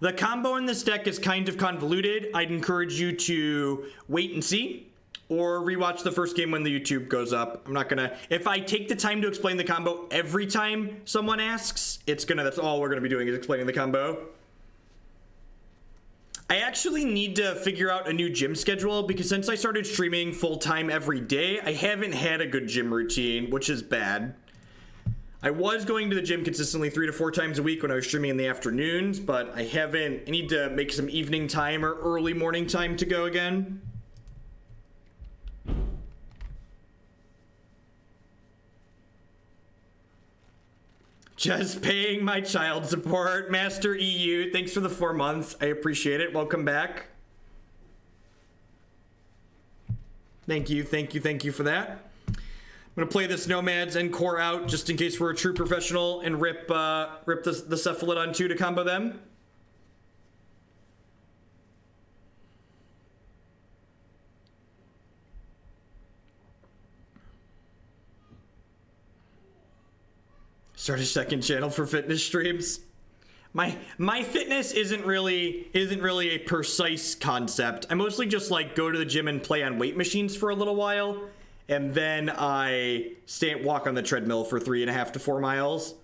The combo in this deck is kind of convoluted. I'd encourage you to wait and see, or rewatch the first game when the YouTube goes up. I'm not gonna, if I take the time to explain the combo every time someone asks, that's all we're gonna be doing is explaining the combo. I actually need to figure out a new gym schedule because since I started streaming full-time every day, I haven't had a good gym routine, which is bad. I was going to the gym consistently 3 to 4 times a week when I was streaming in the afternoons, but I need to make some evening time or early morning time to go again. Just paying my child support. Master EU, thanks for the 4 months. I appreciate it. Welcome back. Thank you for that. I'm gonna play this Nomads en-Kor out just in case we're a true professional and rip the Cephalid on 2 to combo them. Start a second channel for fitness streams. My fitness isn't really a precise concept. I mostly just like go to the gym and play on weight machines for a little while. And then I walk on the treadmill for 3.5 to 4 miles.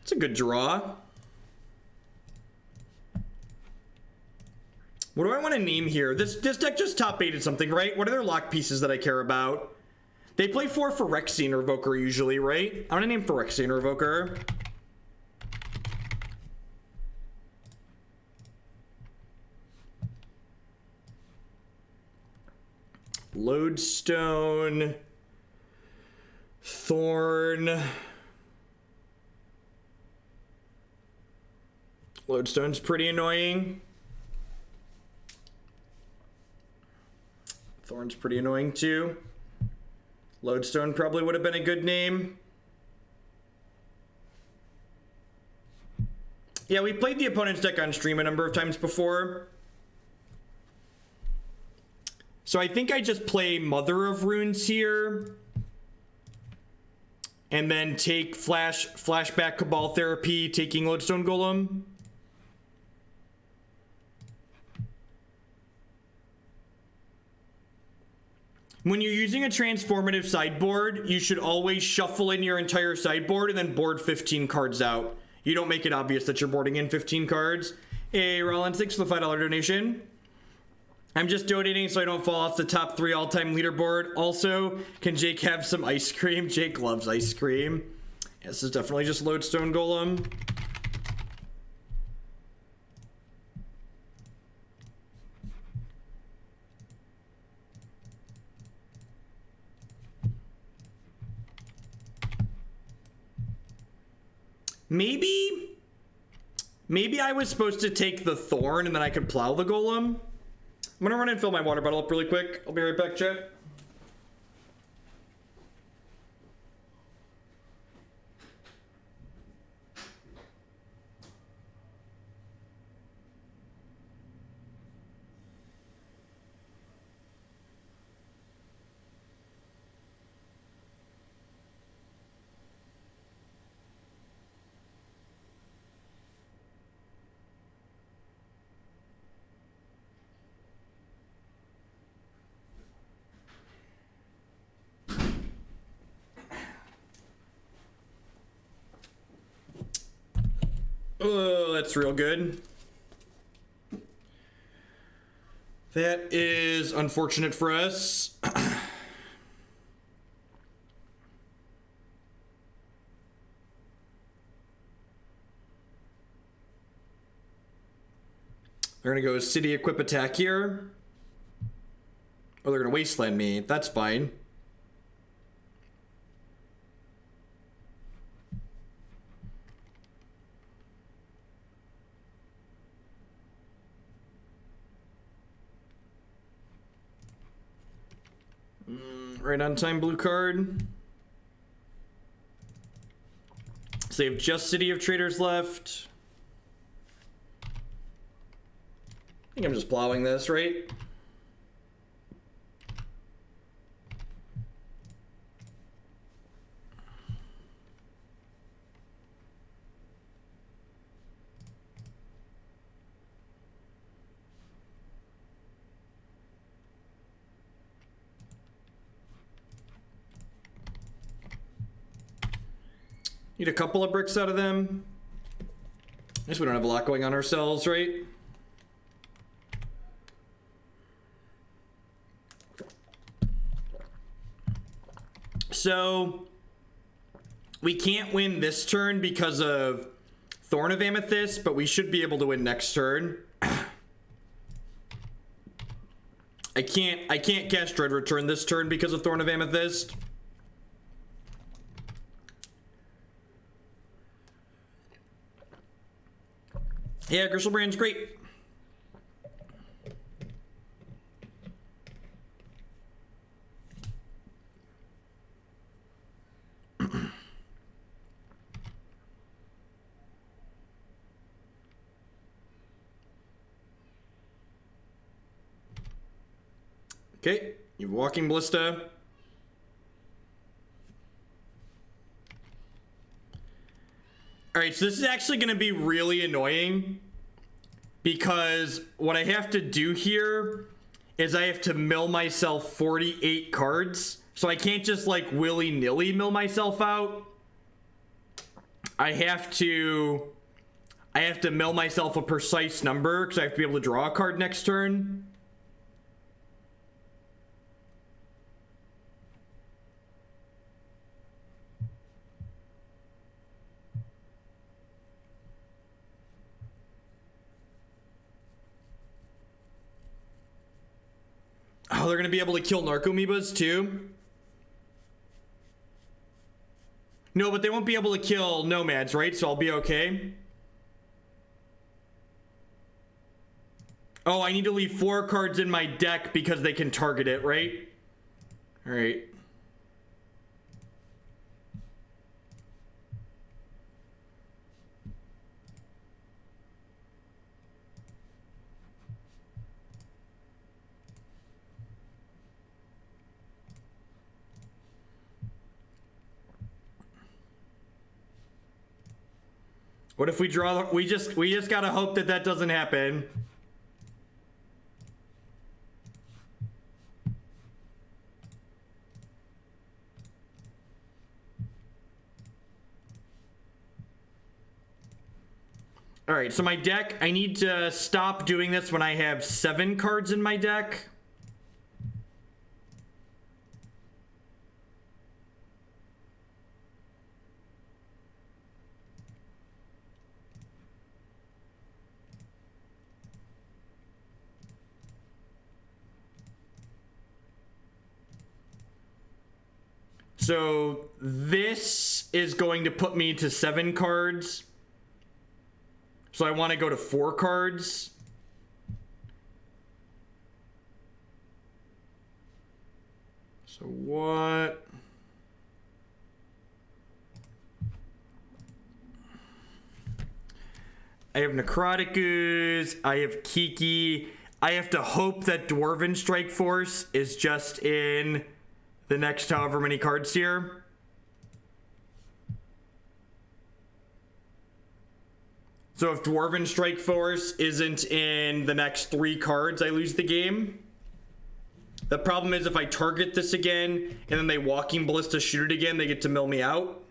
It's a good draw. What do I want to name here? This deck just top 8'd something, right? What are their lock pieces that I care about? They play 4 Phyrexian Revoker usually, right? I want to name Phyrexian Revoker. Lodestone, Thorn. Lodestone's pretty annoying. Thorn's pretty annoying too. Lodestone probably would have been a good name. Yeah, we played the opponent's deck on stream a number of times before. So I think I just play Mother of Runes here. And then take flashback Cabal Therapy, taking Lodestone Golem. When you're using a transformative sideboard, you should always shuffle in your entire sideboard and then board 15 cards out. You don't make it obvious that you're boarding in 15 cards. Hey, Rollins, thanks for the $5 donation. I'm just donating so I don't fall off the top 3 all-time leaderboard. Also, can Jake have some ice cream? Jake loves ice cream. Yeah, this is definitely just Lodestone Golem. Maybe I was supposed to take the Thorn and then I could plow the Golem. I'm gonna run and fill my water bottle up really quick. I'll be right back, chat. Oh, that's real good. That is unfortunate for us. They're gonna go City Equip Attack here. Oh, they're gonna wasteland me. That's fine. Right on time, blue card. So they have just City of Traders left. I think I'm just plowing this, right? Need a couple of bricks out of them. I guess we don't have a lot going on ourselves, right? So we can't win this turn because of Thorn of Amethyst, but we should be able to win next turn. I can't cast Dread Return this turn because of Thorn of Amethyst. Yeah, Gristlebrand's great. Okay, you have Walking Ballista. Alright, so this is actually going to be really annoying because what I have to do here is I have to mill myself 48 cards. So I can't just like willy-nilly mill myself out. I have to mill myself a precise number because I have to be able to draw a card next turn. Oh, they're going to be able to kill Narcomoebas too? No, but they won't be able to kill Nomads, right? So I'll be okay. Oh, I need to leave 4 cards in my deck because they can target it, right? All right. What if we draw? We just gotta hope that that doesn't happen. All right, so my deck, I need to stop doing this when I have 7 cards in my deck. So this is going to put me to 7 cards. So I want to go to 4 cards. So what? I have Necrotic Ooze. I have Kiki. I have to hope that Dwarven Strike Force is just in the next however many cards here. So if Dwarven Strike Force isn't in the next 3 cards, I lose the game. The problem is if I target this again and then they Walking Ballista shoot it again, they get to mill me out.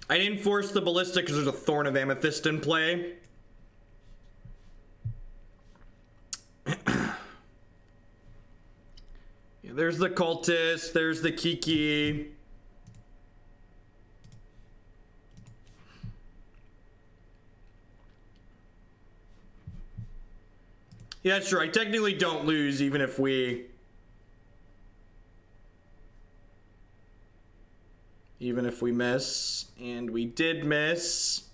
I didn't force the Ballista because there's a Thorn of Amethyst in play. There's the Cultist, there's the Kiki. Yeah, that's true. I technically don't lose even if we... Even if we miss. And we did miss.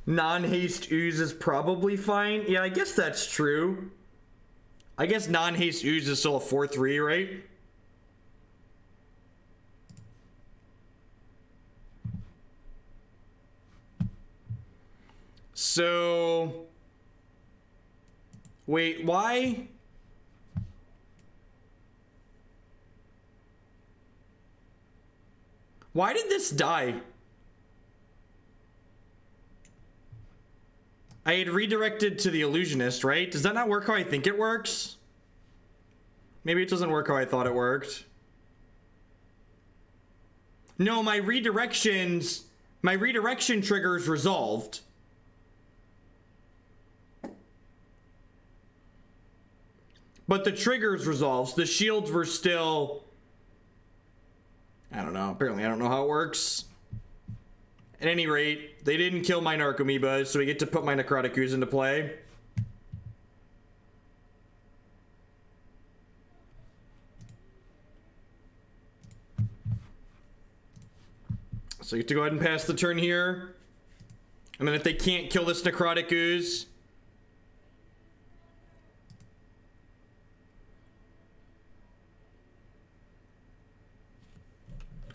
Non-haste ooze is probably fine. Yeah, I guess that's true. I guess non-haste ooze is still a 4-3, right? So... Wait, why? Why did this die? I had redirected to the Illusionist, right? Does that not work how I think it works? Maybe it doesn't work how I thought it worked. No, my redirection trigger is resolved. But the trigger's resolved. The shields were still... I don't know. Apparently I don't know how it works. At any rate, they didn't kill my Narcomoeba, so we get to put my Necrotic Ooze into play. So you get to go ahead and pass the turn here. And then if they can't kill this Necrotic Ooze...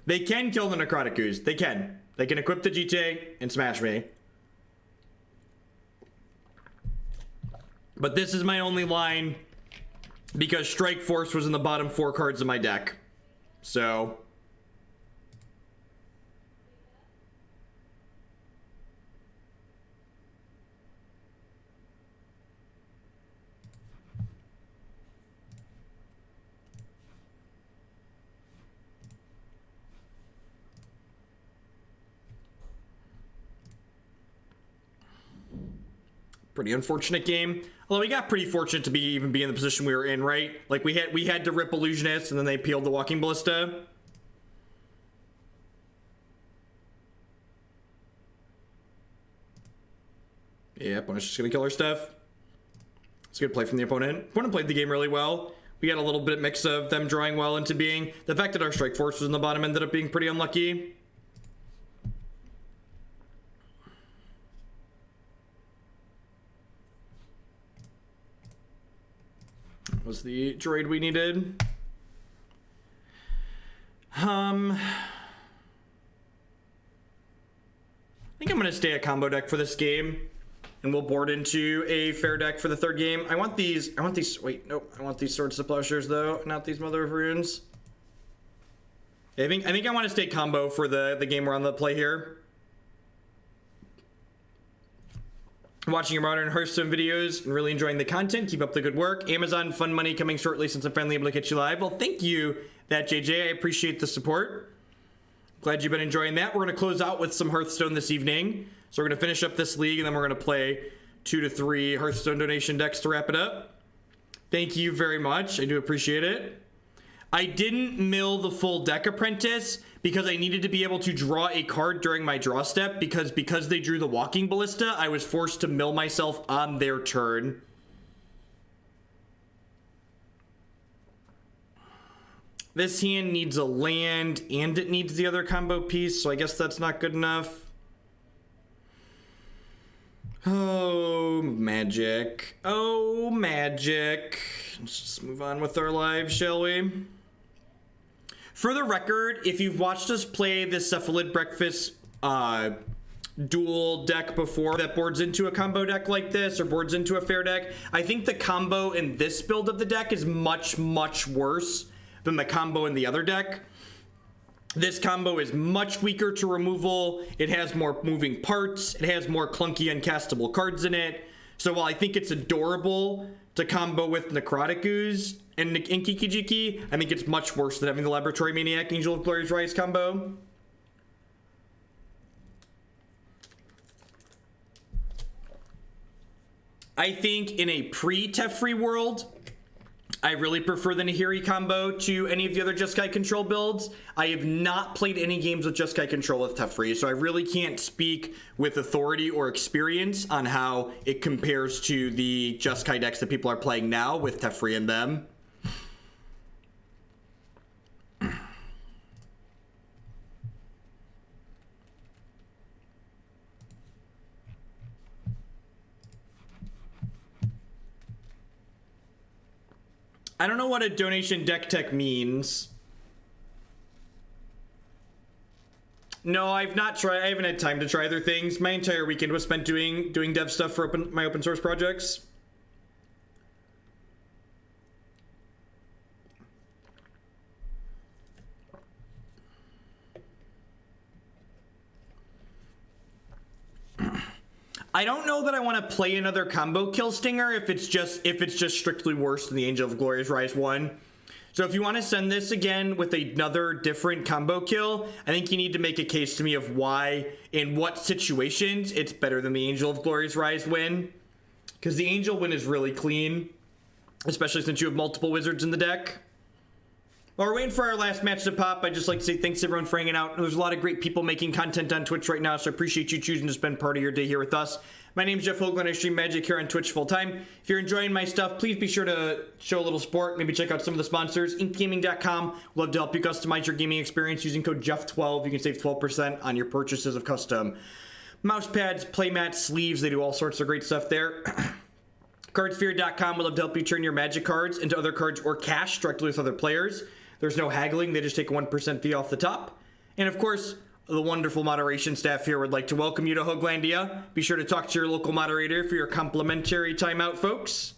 They can kill the Necrotic Ooze. They can. They can equip the Jitte and smash me. But this is my only line because Strike Force was in the bottom 4 cards of my deck. So... Pretty unfortunate game. Although we got pretty fortunate to even be in the position we were in, right? Like we had to rip Illusionist and then they peeled the Walking Ballista. Yeah, opponent's just gonna kill our stuff. It's a good play from the opponent. Opponent played the game really well. We had a little bit mix of them drawing well into being. The fact that our Strike Force was in the bottom ended up being pretty unlucky. Was the droid we needed. I think I'm gonna stay a combo deck for this game, and we'll board into a fair deck for the third game. I want these, wait, nope. I want these Swords to Plowshares though, not these Mother of Runes. Yeah, I think I want to stay combo for the game we're on the play here. Watching your Modern Hearthstone videos and really enjoying the content. Keep up the good work. Amazon Fund Money coming shortly since I'm finally able to catch you live. Well, thank you, that JJ. I appreciate the support. Glad you've been enjoying that. We're going to close out with some Hearthstone this evening. So we're going to finish up this league and then we're going to play 2 to 3 Hearthstone donation decks to wrap it up. Thank you very much. I do appreciate it. I didn't mill the full deck Apprentice because I needed to be able to draw a card during my draw step because they drew the Walking Ballista, I was forced to mill myself on their turn. This hand needs a land and it needs the other combo piece, so I guess that's not good enough. Oh, magic. Oh, magic. Let's just move on with our lives, shall we? For the record, if you've watched us play this Cephalid Breakfast dual deck before that boards into a combo deck like this or boards into a fair deck, I think the combo in this build of the deck is much, much worse than the combo in the other deck. This combo is much weaker to removal. It has more moving parts. It has more clunky uncastable cards in it. So while I think it's adorable to combo with Necrotic Ooze and Kiki-Jiki, I think it's much worse than having the Laboratory Maniac Angel of Glorious Rise combo. I think in a pre-Teferi world, I really prefer the Nahiri combo to any of the other Jeskai control builds. I have not played any games with Jeskai control with Teferi, so I really can't speak with authority or experience on how it compares to the Jeskai decks that people are playing now with Teferi in them. I don't know what a donation deck tech means. No, I've not tried. I haven't had time to try other things. My entire weekend was spent doing dev stuff for my open source projects. I don't know that I want to play another combo kill stinger if it's just strictly worse than the Angel of Glorious Rise one. So if you want to send this again with another different combo kill, I think you need to make a case to me of why, in what situations, it's better than the Angel of Glorious Rise win. Because the Angel win is really clean, especially since you have multiple wizards in the deck. While we're waiting for our last match to pop, I'd just like to say thanks everyone for hanging out. There's a lot of great people making content on Twitch right now, so I appreciate you choosing to spend part of your day here with us. My name's Jeff Hoagland. I stream Magic here on Twitch full time. If you're enjoying my stuff, please be sure to show a little support. Maybe check out some of the sponsors. inkgaming.com. Love to help you customize your gaming experience using code Jeff12. You can save 12% on your purchases of custom mouse pads, playmats, sleeves. They do all sorts of great stuff there. Cardsphere.com. We'd love to help you turn your Magic cards into other cards or cash directly with other players. There's no haggling. They just take a 1% fee off the top. And of course, the wonderful moderation staff here would like to welcome you to Hoaglandia. Be sure to talk to your local moderator for your complimentary timeout, folks.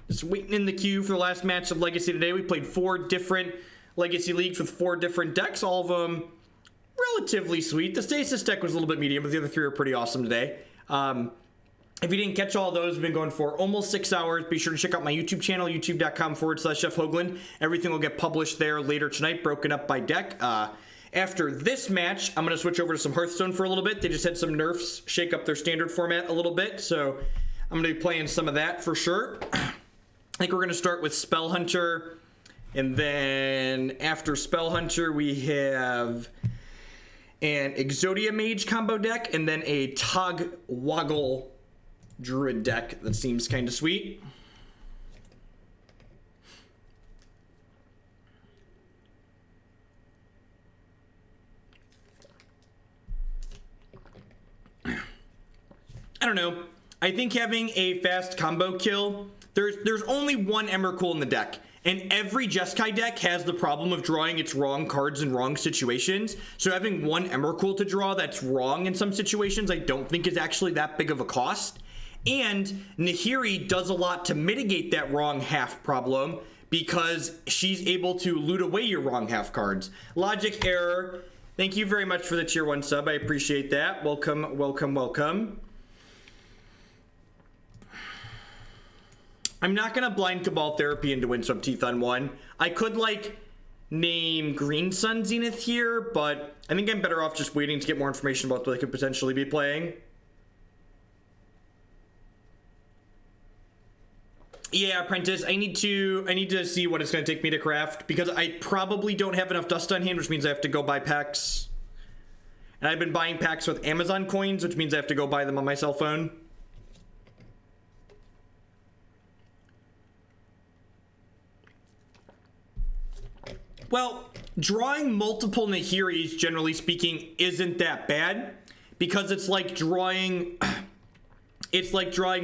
Just waiting in the queue for the last match of Legacy today. We played 4 different Legacy Leagues with 4 different decks, all of them relatively sweet. The Stasis deck was a little bit medium, but the other 3 are pretty awesome today. If you didn't catch all those, we've been going for almost 6 hours. Be sure to check out my YouTube channel, youtube.com/Jeff Hoagland. Everything will get published there later tonight, broken up by deck. After this match, I'm going to switch over to some Hearthstone for a little bit. They just had some nerfs shake up their standard format a little bit, so I'm going to be playing some of that for sure. I think we're going to start with Spell Hunter, and then after Spell Hunter, we have an Exodia Mage combo deck, and then a Tog Woggle Druid deck that seems kind of sweet. I don't know. I think having a fast combo kill, there's only one Emrakul in the deck, and every Jeskai deck has the problem of drawing its wrong cards in wrong situations. So having one Emrakul to draw that's wrong in some situations, I don't think is actually that big of a cost. And Nahiri does a lot to mitigate that wrong half problem because she's able to loot away your wrong half cards. Logic Error, thank you very much for the tier 1 sub. I appreciate that. Welcome, welcome, welcome. I'm not going to blind Cabal Therapy into Windswept Teeth on 1. I could, name Green Sun Zenith here, but I think I'm better off just waiting to get more information about what I could potentially be playing. Yeah, Apprentice, I need to see what it's going to take me to craft, because I probably don't have enough dust on hand, which means I have to go buy packs. And I've been buying packs with Amazon coins, which means I have to go buy them on my cell phone. Well, drawing multiple Nahiris, generally speaking, isn't that bad, because it's like drawing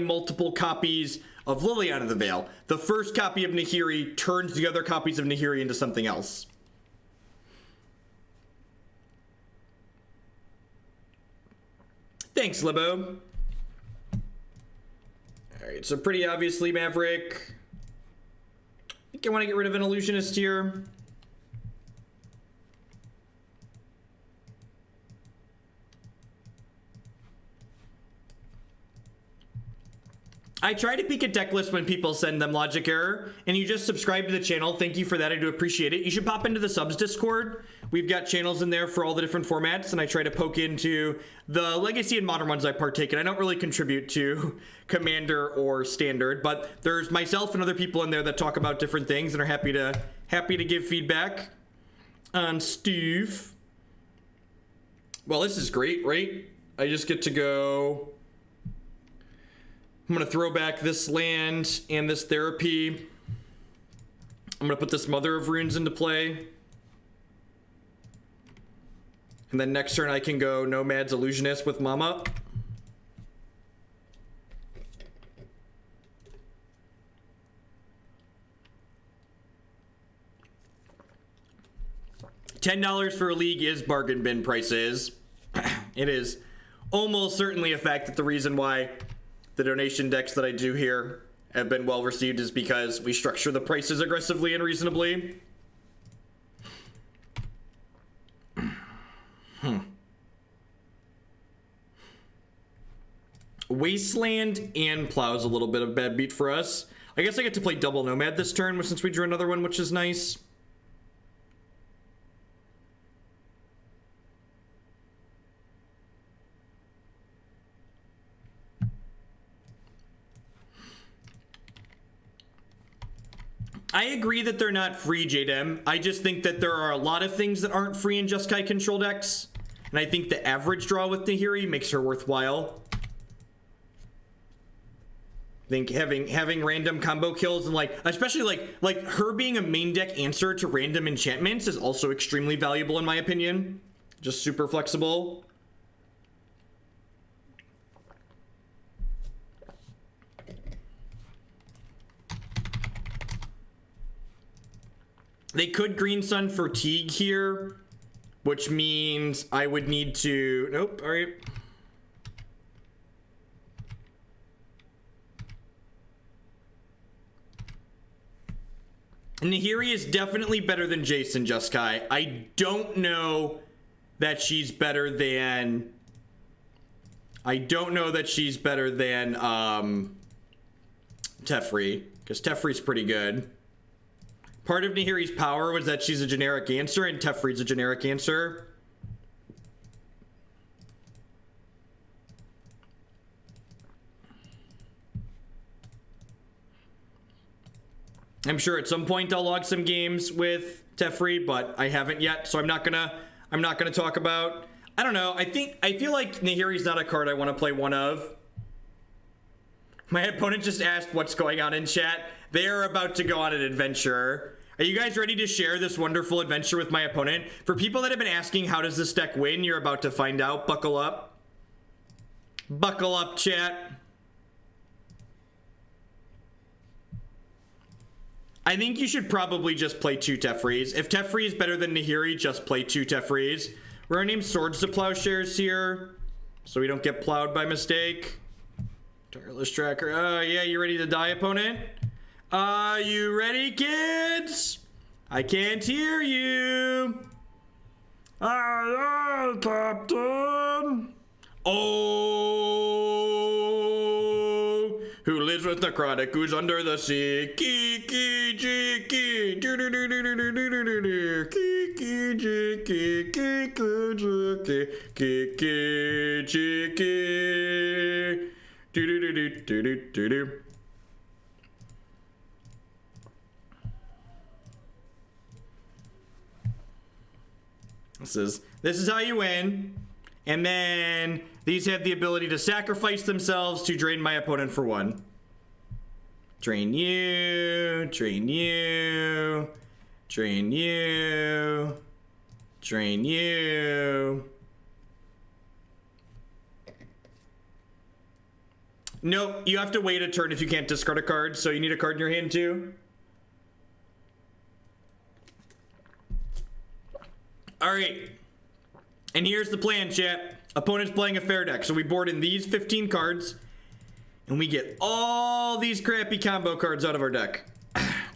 multiple copies of Liliana of the Veil. The first copy of Nahiri turns the other copies of Nahiri into something else. Thanks, Libo. Alright, so pretty obviously Maverick. I think I want to get rid of an Illusionist here. I try to peek at deck lists when people send them, Logic Error, and you just subscribe to the channel. Thank you for that. I do appreciate it. You should pop into the subs Discord. we've got channels in there for all the different formats, and I try to poke into the Legacy and Modern ones I partake in. I don't really contribute to Commander or Standard, but there's myself and other people in there that talk about different things and are happy to give feedback on Steve. Well, this is great, right? I just get to go. I'm gonna throw back this land and this therapy. I'm gonna put this Mother of Runes into play. And then next turn I can go Nomads Illusionist with Mama. $10 for a league is bargain bin prices. It is almost certainly a fact that the reason why the donation decks that I do here have been well received is because we structure the prices aggressively and reasonably. Wasteland and Plow's a little bit of bad beat for us. I guess I get to play double Nomad this turn since we drew another one, which is nice. I agree that they're not free, JDM. I just think that there are a lot of things that aren't free in Jeskai control decks. And I think the average draw with Nahiri makes her worthwhile. I think having random combo kills and especially like her being a main deck answer to random enchantments is also extremely valuable in my opinion. Just super flexible. They could Green Sun for Teague here, which means I would need to... Nope, all right. Nahiri is definitely better than Jason Jeskai. I don't know that she's better than... Teferi, because Teferi's pretty good. Part of Nahiri's power was that she's a generic answer, and Teferi's a generic answer. I'm sure at some point I'll log some games with Teferi, but I haven't yet, so I'm not gonna talk about. I don't know. I feel like Nahiri's not a card I want to play one of. My opponent just asked what's going on in chat. They are about to go on an adventure. Are you guys ready to share this wonderful adventure with my opponent? For people that have been asking how does this deck win, you're about to find out. Buckle up. Buckle up, chat. I think you should probably just play 2 Teferis. If Teferi is better than Nahiri, just play 2 Teferis. We're gonna name Swords to Plowshares here, so we don't get plowed by mistake. Tireless Tracker. Yeah, you ready to die, opponent? Are you ready, kids? I can't hear you. Aye, aye, Captain. Oh, who lives with Necrotic Ooze under the sea? Kiki-Jiki. Kiki-Jiki. Kiki-Jiki. Kiki-Jiki. Do-do-do-do-do-do-do. This is how you win. And then these have the ability to sacrifice themselves to drain my opponent for 1. Drain you, drain you, drain you, drain you. Nope, you have to wait a turn if you can't discard a card, so you need a card in your hand too. Alright. And here's the plan, chat. Opponent's playing a fair deck, so we board in these 15 cards, and we get all these crappy combo cards out of our deck.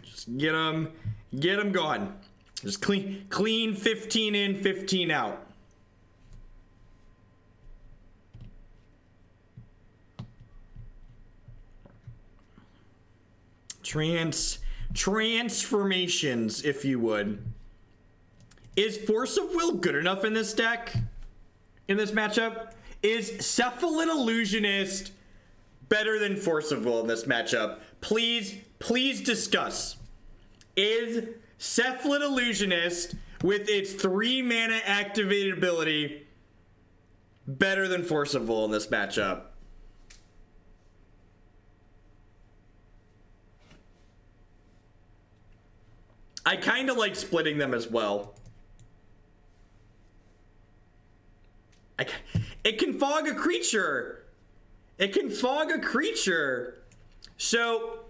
Just get them going. Just clean 15 in, 15 out. Transformations, if you would. Is Force of Will good enough in this deck? In this matchup? Is Cephalid Illusionist better than Force of Will in this matchup? Please discuss. Is Cephalid Illusionist with its 3 mana activated ability better than Force of Will in this matchup? I kind of like splitting them as well. It can fog a creature. It can fog a creature. So,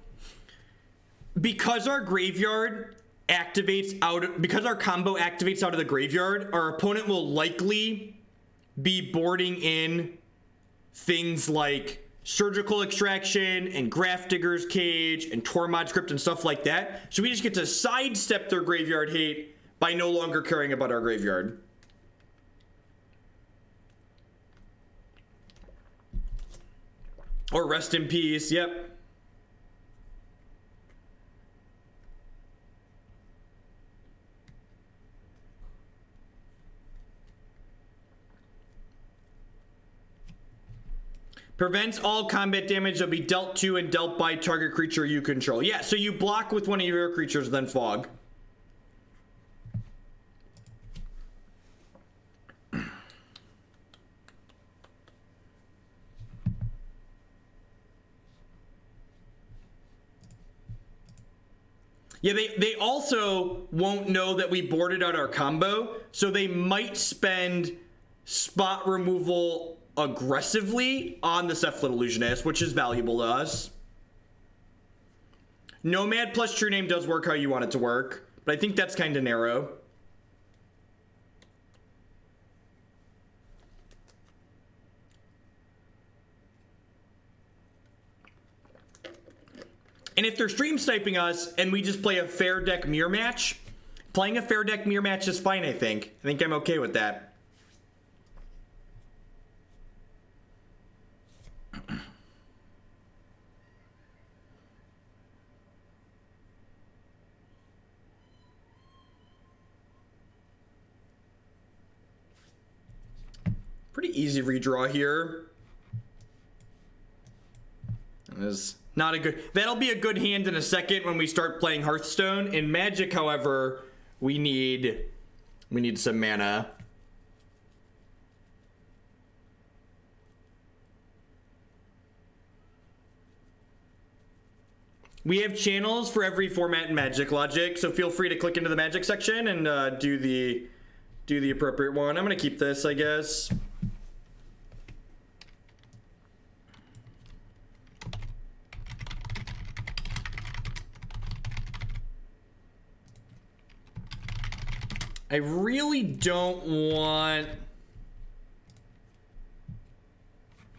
because our graveyard activates out, because our combo activates out of the graveyard, our opponent will likely be boarding in things like Surgical Extraction and Grafdigger's Cage and Tormod's Crypt and stuff like that. So we just get to sidestep their graveyard hate by no longer caring about our graveyard. Or rest in peace, yep. Prevents all combat damage that be dealt to and dealt by target creature you control. Yeah, so you block with one of your creatures, then fog. Yeah, they also won't know that we boarded out our combo, so they might spend spot removal aggressively on the Cephalid Illusionist, which is valuable to us. Nomad plus True-Name does work how you want it to work, but I think that's kind of narrow. And if they're stream sniping us and we just play a fair deck mirror match, playing a fair deck mirror match is fine, I think. I think I'm okay with that. Pretty easy redraw here. That is not a good... That'll be a good hand in a second when we start playing Hearthstone. In Magic, however, we need some mana. We have channels for every format in Magic Logic, so feel free to click into the Magic section and do the appropriate one. I'm gonna keep this, I guess. I really don't want...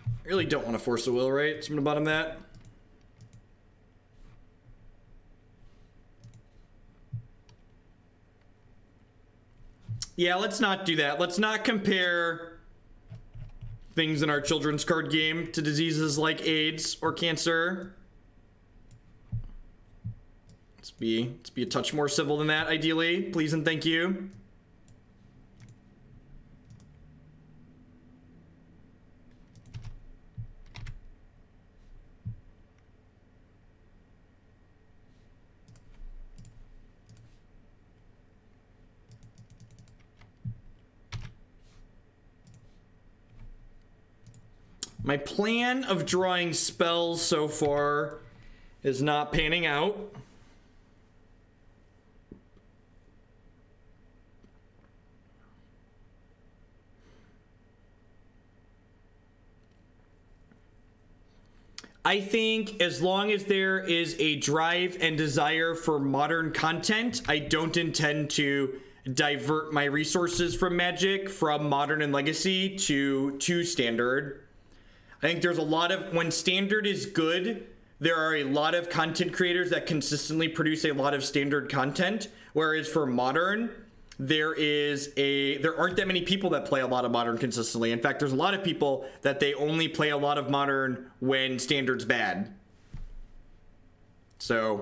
I really don't want to force a will, right? So I'm gonna bottom that. Yeah, let's not do that. Let's not compare things in our children's card game to diseases like AIDS or cancer. Let's be a touch more civil than that, ideally. Please and thank you. My plan of drawing spells so far is not panning out. I think as long as there is a drive and desire for modern content, I don't intend to divert my resources from Magic, from Modern and Legacy to Standard. I think there's a lot of, when Standard is good, there are a lot of content creators that consistently produce a lot of Standard content, whereas for Modern, there aren't that many people that play a lot of Modern consistently. In fact, there's a lot of people that they only play a lot of Modern when Standard's bad. So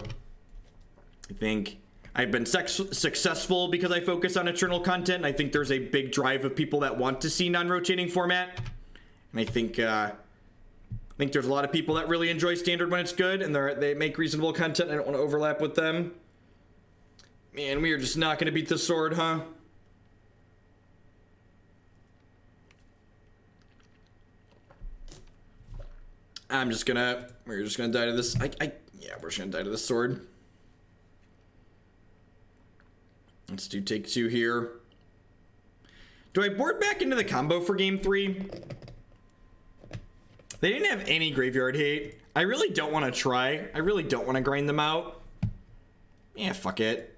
I think I've been successful because I focus on eternal content. I think there's a big drive of people that want to see non-rotating format. And I think there's a lot of people that really enjoy standard when it's good, and they make reasonable content. I don't want to overlap with them. Man, we are just not going to beat the sword, huh? We're just gonna die to this. Yeah, we're just gonna die to this sword. Let's do take 2 here. Do I board back into the combo for game 3? They didn't have any graveyard hate. I really don't want to try. I really don't want to grind them out. Yeah, fuck it.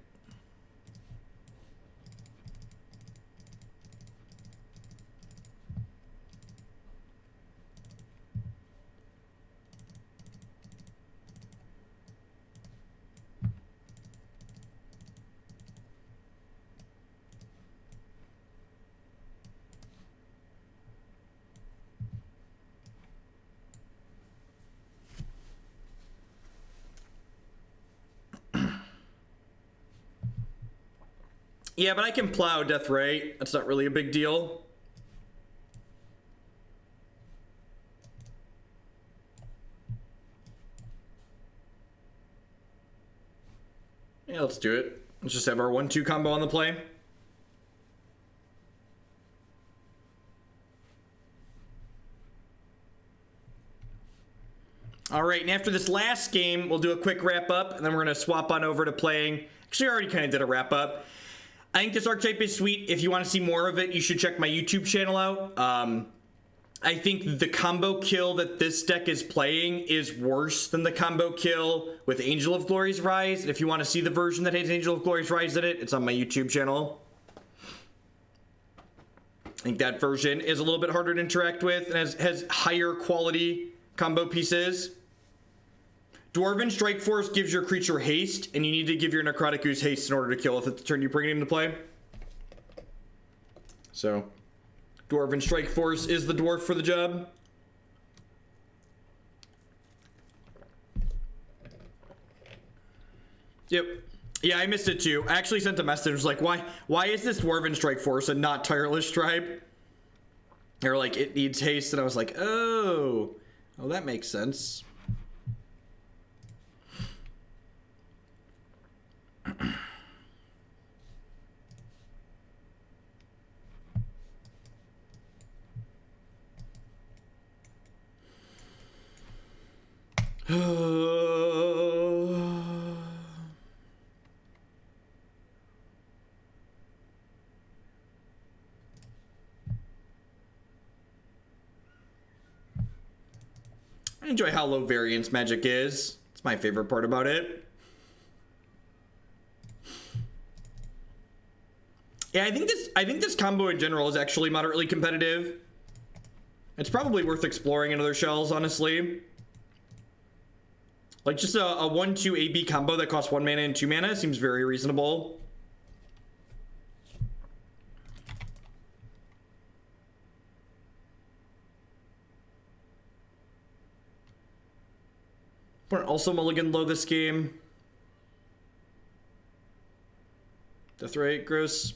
Yeah, but I can plow Death Ray. That's not really a big deal. Yeah, let's do it. Let's just have our 1-2 combo on the play. All right, and after this last game, we'll do a quick wrap up, and then we're going to swap on over to playing. Actually, I already kind of did a wrap up. I think this archetype is sweet. If you want to see more of it, you should check my YouTube channel out. I think the combo kill that this deck is playing is worse than the combo kill with Angel of Glory's Rise. If you want to see the version that has Angel of Glory's Rise in it, it's on my YouTube channel. I think that version is a little bit harder to interact with and has higher quality combo pieces. Dwarven Strike Force gives your creature haste, and you need to give your Necrotic Ooze haste in order to kill it the turn you bring it into play. So, Dwarven Strike Force is the dwarf for the job. Yep. Yeah, I missed it too. I actually sent a message, was like, why is this Dwarven Strike Force and not Tireless Tribe? They were like, it needs haste, and I was like, oh, that makes sense. I enjoy how low variance Magic is. It's my favorite part about it. Yeah, I think this combo in general is actually moderately competitive. It's probably worth exploring in other shells, honestly. Like just a 1-2 AB combo that costs 1 mana and 2 mana seems very reasonable. But also mulligan low this game. Death rate, gross.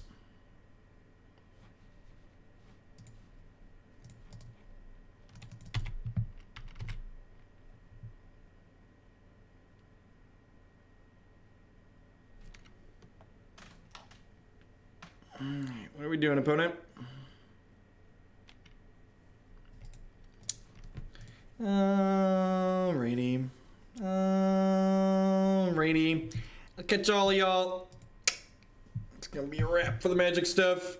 What are we doing, opponent? Alrighty. Alrighty. I'll catch all of y'all. It's gonna be a wrap for the Magic stuff.